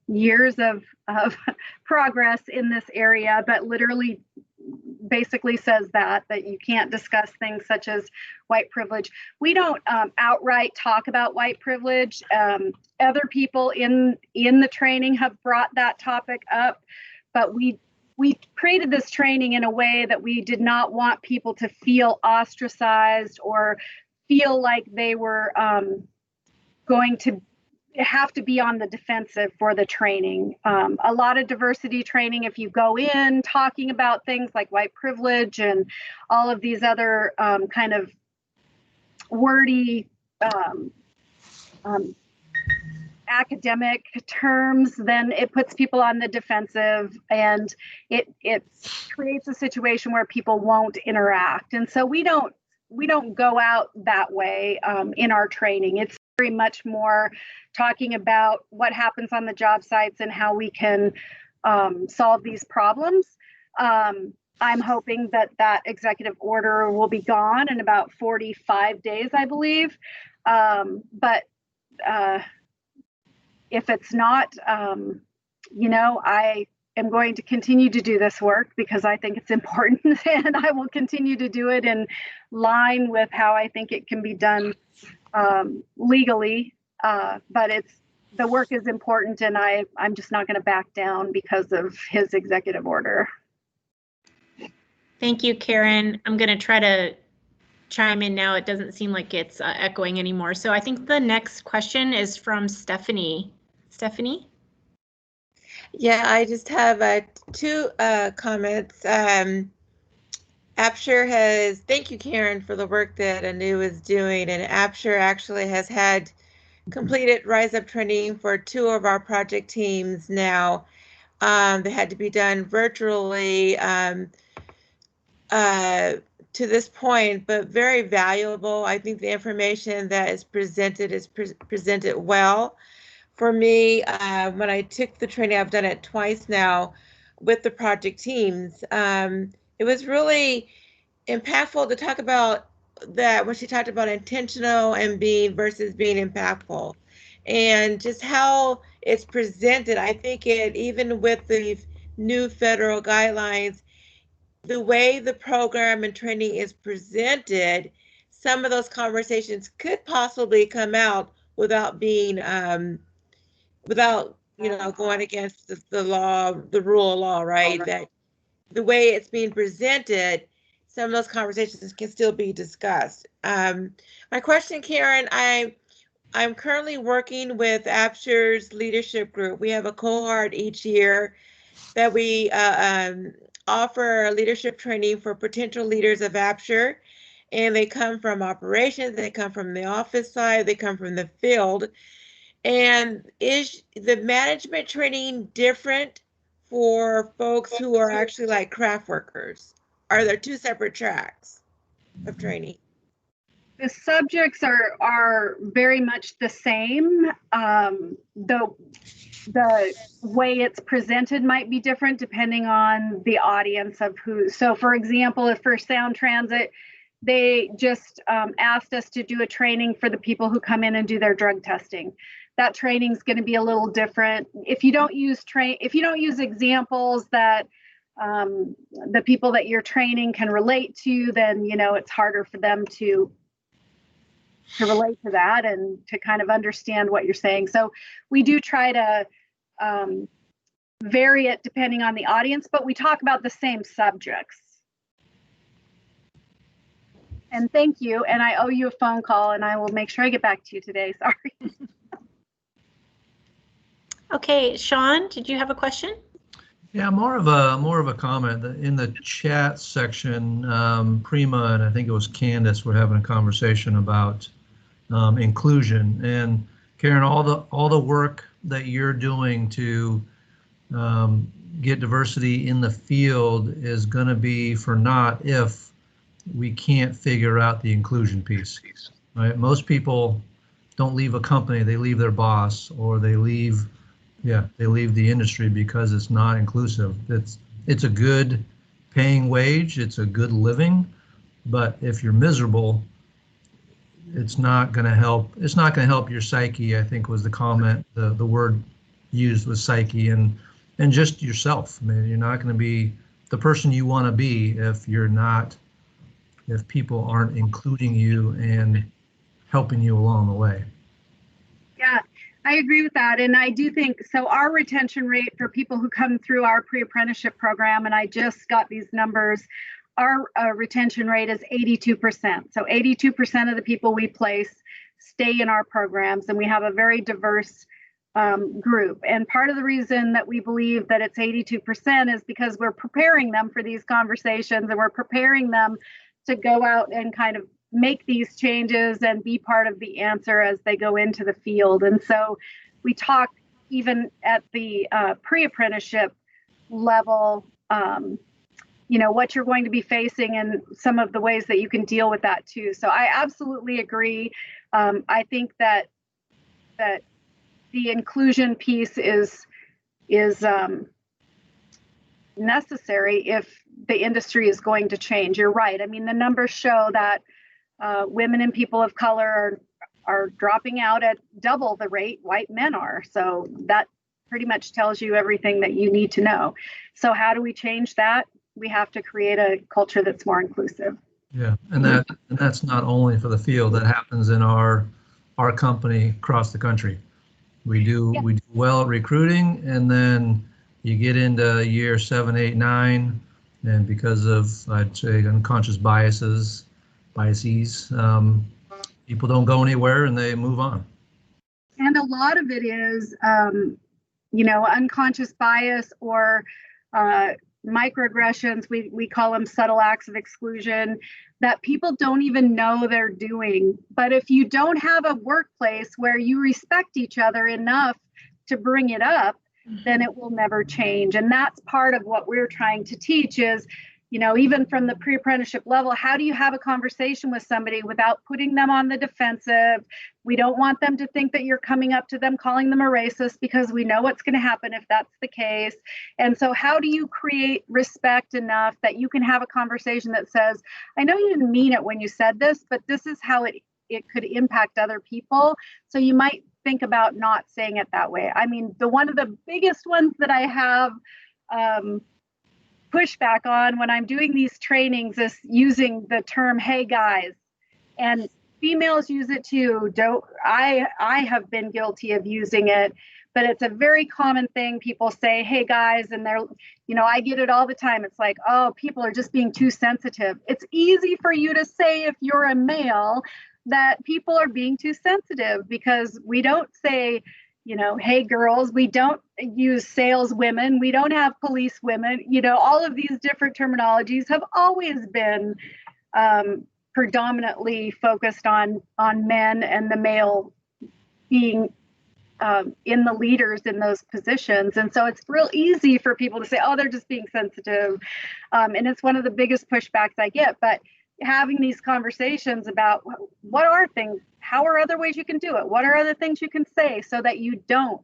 years of progress in this area, but literally basically says that you can't discuss things such as white privilege. We don't outright talk about white privilege. Other people in the training have brought that topic up, but we created this training in a way that we did not want people to feel ostracized or feel like they were going to have to be on the defensive for the training. A lot of diversity training, if you go in talking about things like white privilege and all of these other kind of wordy academic terms, then it puts people on the defensive, and it creates a situation where people won't interact. And so we don't go out that way in our training. It's very much more talking about what happens on the job sites and how we can solve these problems. I'm hoping that executive order will be gone in about 45 days, I believe. But if it's not, I am going to continue to do this work because I think it's important, and I will continue to do it in line with how I think it can be done legally. But the work is important, and I'm just not going to back down because of his executive order. Thank you, Karen. I'm going to try to chime in now. It doesn't seem like it's echoing anymore. So I think the next question is from Stephanie. Stephanie? Yeah, I just have two comments. AppSure thank you, Karen, for the work that Anu is doing. And AppSure actually has had completed Rise Up training for 2 of our project teams now. They had to be done virtually to this point, but very valuable. I think the information that is presented presented well. For me, when I took the training, I've done it twice now with the project teams. It was really impactful to talk about that when she talked about intentional and being versus being impactful, and just how it's presented. I think even with the new federal guidelines, the way the program and training is presented, some of those conversations could possibly come out without being going against the law, the rule of law, right? Okay. That the way it's being presented, some of those conversations can still be discussed. My question, Karen, I'm currently working with AppSure's leadership group. We have a cohort each year that we offer leadership training for potential leaders of AppSure, and they come from operations, they come from the office side, they come from the field. And is the management training different for folks who are actually like craft workers? Are there 2 separate tracks of training? The subjects are very much the same. The way it's presented might be different depending on the audience of who. So for example, if for Sound Transit, they just asked us to do a training for the people who come in and do their drug testing. That training is going to be a little different. If you don't use examples that the people that you're training can relate to, then it's harder for them to relate to that and to kind of understand what you're saying. So we do try to vary it depending on the audience, but we talk about the same subjects. And thank you. And I owe you a phone call, and I will make sure I get back to you today. Sorry. Okay, Sean, did you have a question? Yeah, more of a comment. In the chat section, Prima and I think it was Candace were having a conversation about inclusion. And Karen, all the work that you're doing to get diversity in the field is going to be for naught if we can't figure out the inclusion piece. Right? Most people don't leave a company; they leave their boss, or they leave the industry because it's not inclusive. It's a good paying wage, it's a good living, but if you're miserable, it's not going to help. It's not going to help your psyche, I think was the comment. The word used was psyche, and just yourself. I mean, you're not going to be the person you want to be if people aren't including you and helping you along the way. Yeah, I agree with that. And I do think, so our retention rate for people who come through our pre-apprenticeship program, and I just got these numbers, our retention rate is 82%. So 82% of the people we place stay in our programs, and we have a very diverse group. And part of the reason that we believe that it's 82% is because we're preparing them for these conversations, and we're preparing them to go out and kind of make these changes and be part of the answer as they go into the field. And so we talk even at the pre-apprenticeship level, what you're going to be facing and some of the ways that you can deal with that too. So I absolutely agree. I think that the inclusion piece is necessary if the industry is going to change. You're right. I mean, the numbers show that women and people of color are dropping out at double the rate white men are. So that pretty much tells you everything that you need to know. So how do we change that? We have to create a culture that's more inclusive. Yeah, and that's not only for the field. That happens in our company across the country. We do well at recruiting, and then you get into year 7, 8, 9, and because of, I'd say, unconscious biases, people don't go anywhere and they move on. And a lot of it is, unconscious bias or microaggressions. We call them subtle acts of exclusion that people don't even know they're doing. But if you don't have a workplace where you respect each other enough to bring it up, then it will never change. And that's part of what we're trying to teach is, even from the pre-apprenticeship level, how do you have a conversation with somebody without putting them on the defensive? We don't want them to think that you're coming up to them, calling them a racist, because we know what's going to happen if that's the case. And so how do you create respect enough that you can have a conversation that says, I know you didn't mean it when you said this, but this is how it could impact other people. So you might think about not saying it that way. I mean, one of the biggest ones that I have pushback on when I'm doing these trainings is using the term, hey guys, and females use it too. I have been guilty of using it, but it's a very common thing. People say, hey guys, and they're, I get it all the time. It's like, oh, people are just being too sensitive. It's easy for you to say if you're a male that people are being too sensitive, because we don't say, hey girls, we don't use sales women, we don't have police women, all of these different terminologies have always been predominantly focused on men and the male being in the leaders in those positions. And so it's real easy for people to say, oh, they're just being sensitive. And it's one of the biggest pushbacks I get. But having these conversations about what are things, how are other ways you can do it? What are other things you can say so that you don't?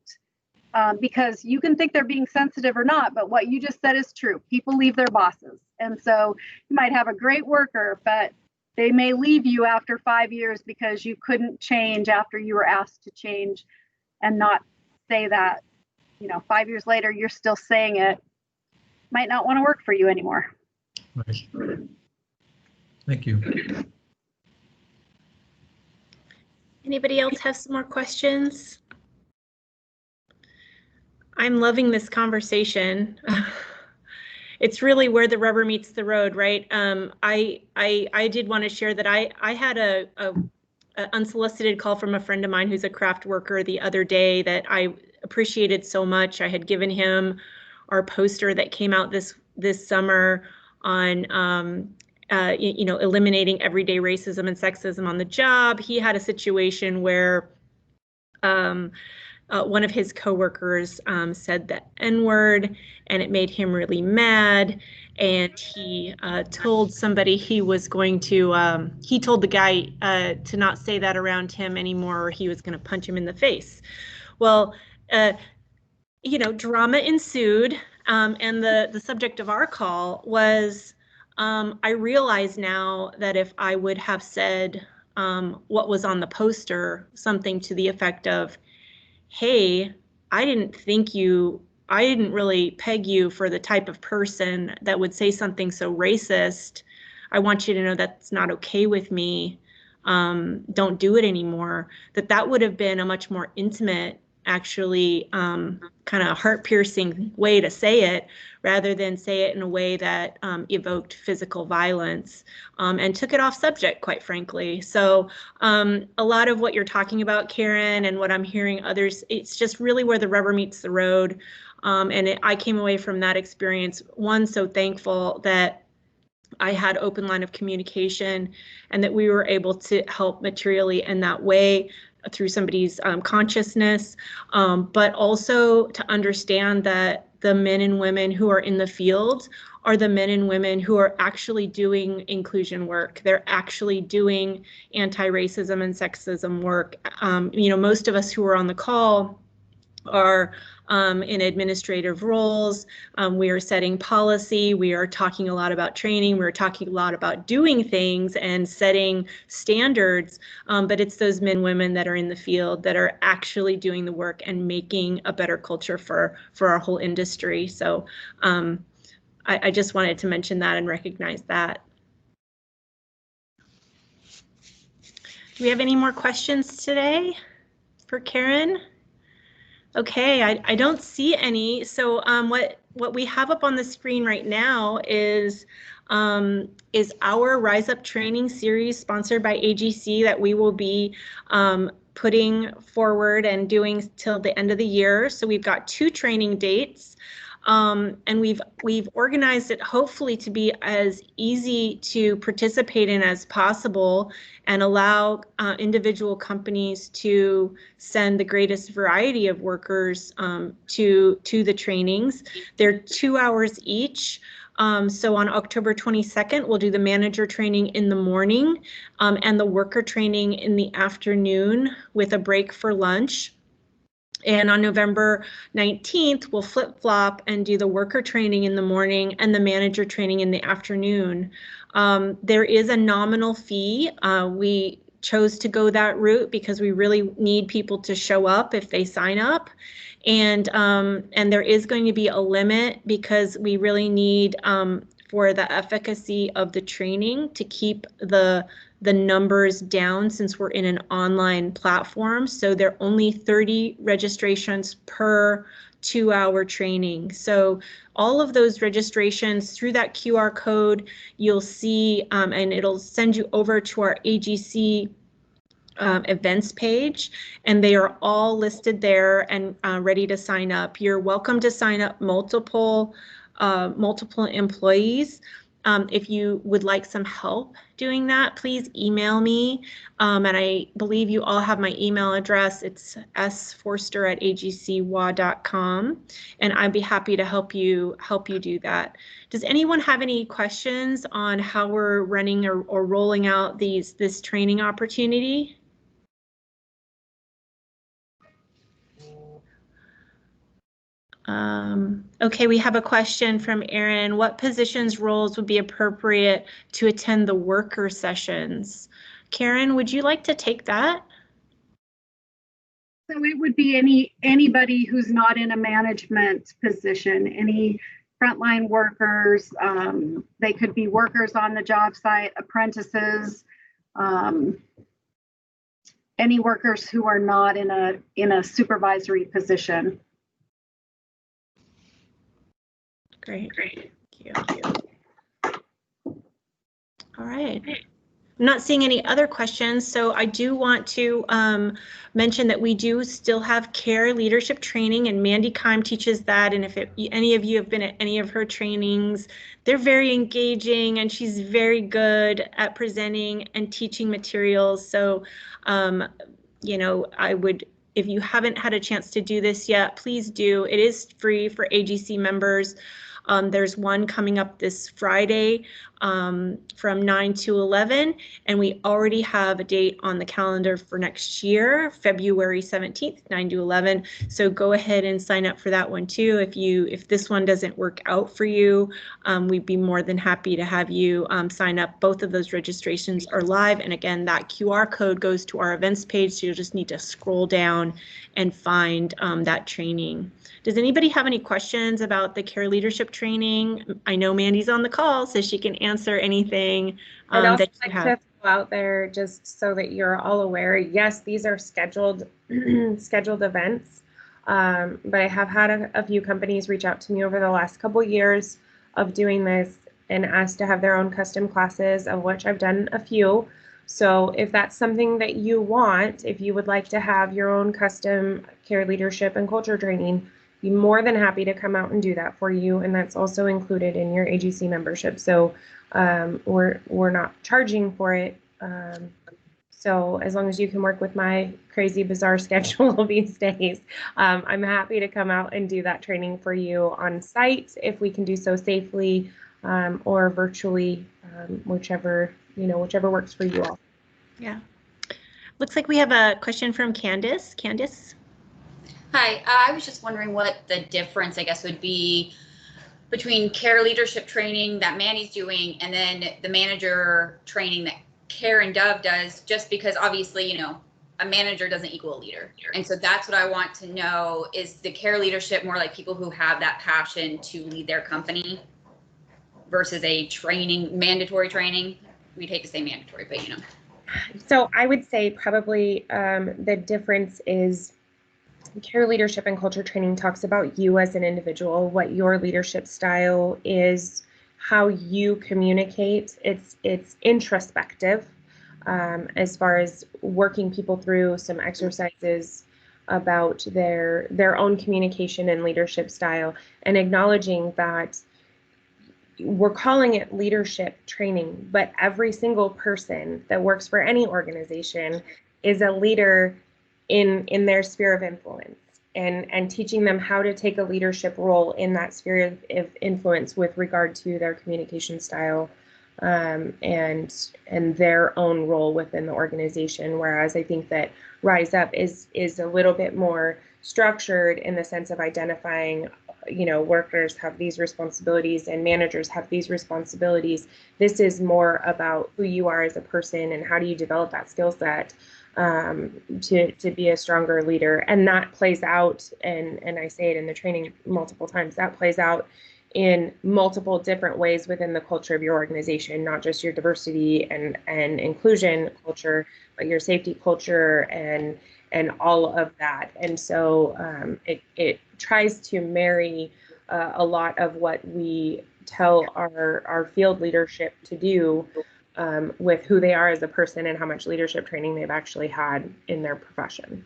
Because you can think they're being sensitive or not, but what you just said is true. People leave their bosses. And so you might have a great worker, but they may leave you after 5 years because you couldn't change after you were asked to change, and not say that, 5 years later, you're still saying it, might not want to work for you anymore. Right. Thank you. Anybody else have some more questions? I'm loving this conversation. It's really where the rubber meets the road, right? I did want to share that I had a unsolicited call from a friend of mine who's a craft worker the other day that I appreciated so much. I had given him our poster that came out this summer on eliminating everyday racism and sexism on the job. He had a situation where one of his coworkers said the N-word, and it made him really mad. And he told somebody he was going to, he told the guy to not say that around him anymore, or he was going to punch him in the face. Well, drama ensued, and the subject of our call was, I realize now that if I would have said what was on the poster, something to the effect of, hey, I didn't think you I didn't really peg you for the type of person that would say something so racist. I want you to know that's not okay with me. Don't do it anymore. That would have been a much more intimate, actually, kind of heart-piercing way to say it, rather than say it in a way that evoked physical violence and took it off subject, quite frankly. So a lot of what you're talking about, Karen, and what I'm hearing others, it's just really where the rubber meets the road. I came away from that experience, one, so thankful that I had open line of communication and that we were able to help materially in that way through somebody's consciousness, but also to understand that the men and women who are in the field are the men and women who are actually doing inclusion work. They're actually doing anti-racism and sexism work. You know, most of us who are on the call are in administrative roles. We are setting policy. We are talking a lot about training. We're talking a lot about doing things and setting standards. But it's those men and women that are in the field that are actually doing the work and making a better culture for our whole industry. So I just wanted to mention that and recognize that. Do we have any more questions today for Karen? Okay, I don't see any. So what we have up on the screen right now is our Rise Up training series sponsored by AGC that we will be putting forward and doing till the end of the year. So we've got 2 training dates. And we've organized it hopefully to be as easy to participate in as possible and allow individual companies to send the greatest variety of workers to the trainings. They're 2 hours each. So on October 22nd, we'll do the manager training in the morning and the worker training in the afternoon with a break for lunch. And on November 19th, we'll flip-flop and do the worker training in the morning and the manager training in the afternoon. There is a nominal fee. We chose to go that route because we really need people to show up if they sign up. And there is going to be a limit because we really need for the efficacy of the training to keep the numbers down since we're in an online platform. So there are only 30 registrations per 2-hour training. So all of those registrations through that QR code, you'll see, and it'll send you over to our AGC events page, and they are all listed there and ready to sign up. You're welcome to sign up multiple employees. If you would like some help doing that, please email me. And I believe you all have my email address. It's sforster@agcwa.com, and I'd be happy to help you do that. Does anyone have any questions on how we're running or rolling out this training opportunity? Okay, we have a question from Erin. What positions, roles would be appropriate to attend the worker sessions? Karen, would you like to take that? So it would be anybody who's not in a management position, any frontline workers. They could be workers on the job site, apprentices, any workers who are not in a supervisory position. Great. Thank you. All right. I'm not seeing any other questions, so I do want to mention that we do still have CARE leadership training, and Mandy Keim teaches that. And if any of you have been at any of her trainings, they're very engaging, and she's very good at presenting and teaching materials. So, you know, if you haven't had a chance to do this yet, please do. It is free for AGC members. There's one coming up this Friday from 9 to 11, and we already have a date on the calendar for next year, February 17th, 9 to 11. So go ahead and sign up for that one too. If this one doesn't work out for you, we'd be more than happy to have you sign up. Both of those registrations are live, and again, that QR code goes to our events page, so you'll just need to scroll down and find that training. Does anybody have any questions about the care leadership training? I know Mandy's on the call, so she can answer anything I'd also that you like have. to throw out there, just so that you're all aware, yes, these are scheduled scheduled events, but I have had a few companies reach out to me over the last couple years of doing this and asked to have their own custom classes, of which I've done a few. So if that's something that you want, if you would like to have your own custom care leadership and culture training, be more than happy to come out and do that for you. And that's also included in your AGC membership. So we're not charging for it. So as long as you can work with my crazy, bizarre schedule these days, I'm happy to come out and do that training for you on site if we can do so safely, or virtually, whichever works for you all. Yeah. Looks like we have a question from Candace. Candace? Hi, I was just wondering what the difference, I guess, would be between care leadership training that Mandy's doing and then the manager training that Care and Dove does, just because obviously, a manager doesn't equal a leader. And so that's what I want to know, is the care leadership more like people who have that passion to lead their company versus a mandatory training? We'd hate to say mandatory, but So I would say probably the difference is care leadership and culture training talks about you as an individual, what your leadership style is, how you communicate. It's introspective, as far as working people through some exercises about their own communication and leadership style, and acknowledging that we're calling it leadership training, but every single person that works for any organization is a leader in their sphere of influence, and teaching them how to take a leadership role in that sphere of influence with regard to their communication style, and their own role within the organization. Whereas I think that Rise Up is a little bit more structured in the sense of identifying, workers have these responsibilities and managers have these responsibilities. This is more about who you are as a person and how do you develop that skill set to be a stronger leader. And that plays out, and I say it in the training multiple times, that plays out in multiple different ways within the culture of your organization, not just your diversity and inclusion culture, but your safety culture and all of that. And so it tries to marry a lot of what we tell our field leadership to do with who they are as a person and how much leadership training they've actually had in their profession.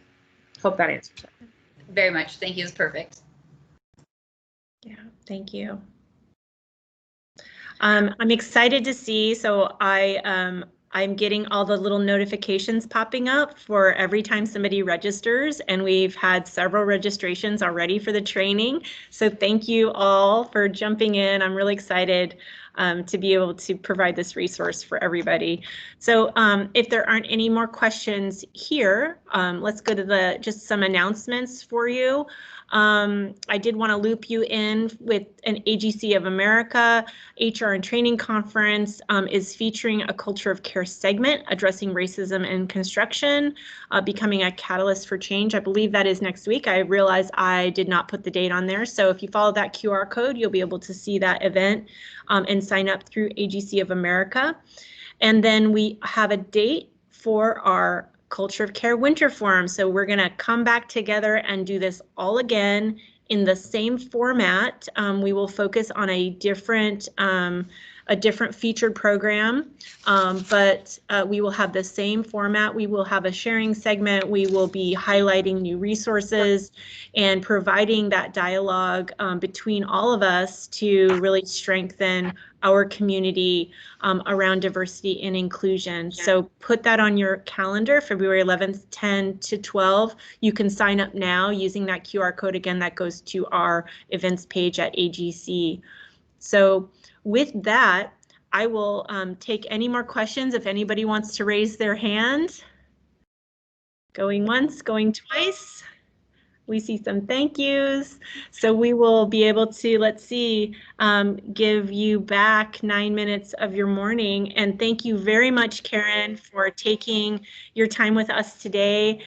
Hope that answers it. Very much. Thank you. It's perfect. Yeah, thank you. I'm excited to see, so I'm getting all the little notifications popping up for every time somebody registers, and we've had several registrations already for the training. So thank you all for jumping in. I'm really excited to be able to provide this resource for everybody. So if there aren't any more questions here, let's go to just some announcements for you. I did want to loop you in with an AGC of America HR and Training Conference is featuring a Culture of Care segment addressing racism in construction, becoming a catalyst for change. I believe that is next week. I realize I did not put the date on there. So if you follow that QR code, you'll be able to see that event and sign up through AGC of America. And then we have a date for our Culture of Care Winter Forum. So we're going to come back together and do this all again in the same format. We will focus on a different featured program, but we will have the same format. We will have a sharing segment. We will be highlighting new resources and providing that dialogue between all of us to really strengthen our community around diversity and inclusion. So put that on your calendar, February 11th, 10 to 12. You can sign up now using that QR code. Again, that goes to our events page at AGC. So with that, I will take any more questions if anybody wants to raise their hand. Going once, going twice. We see some thank yous. So we will be able to, let's see, give you back 9 minutes of your morning. And thank you very much, Karen, for taking your time with us today.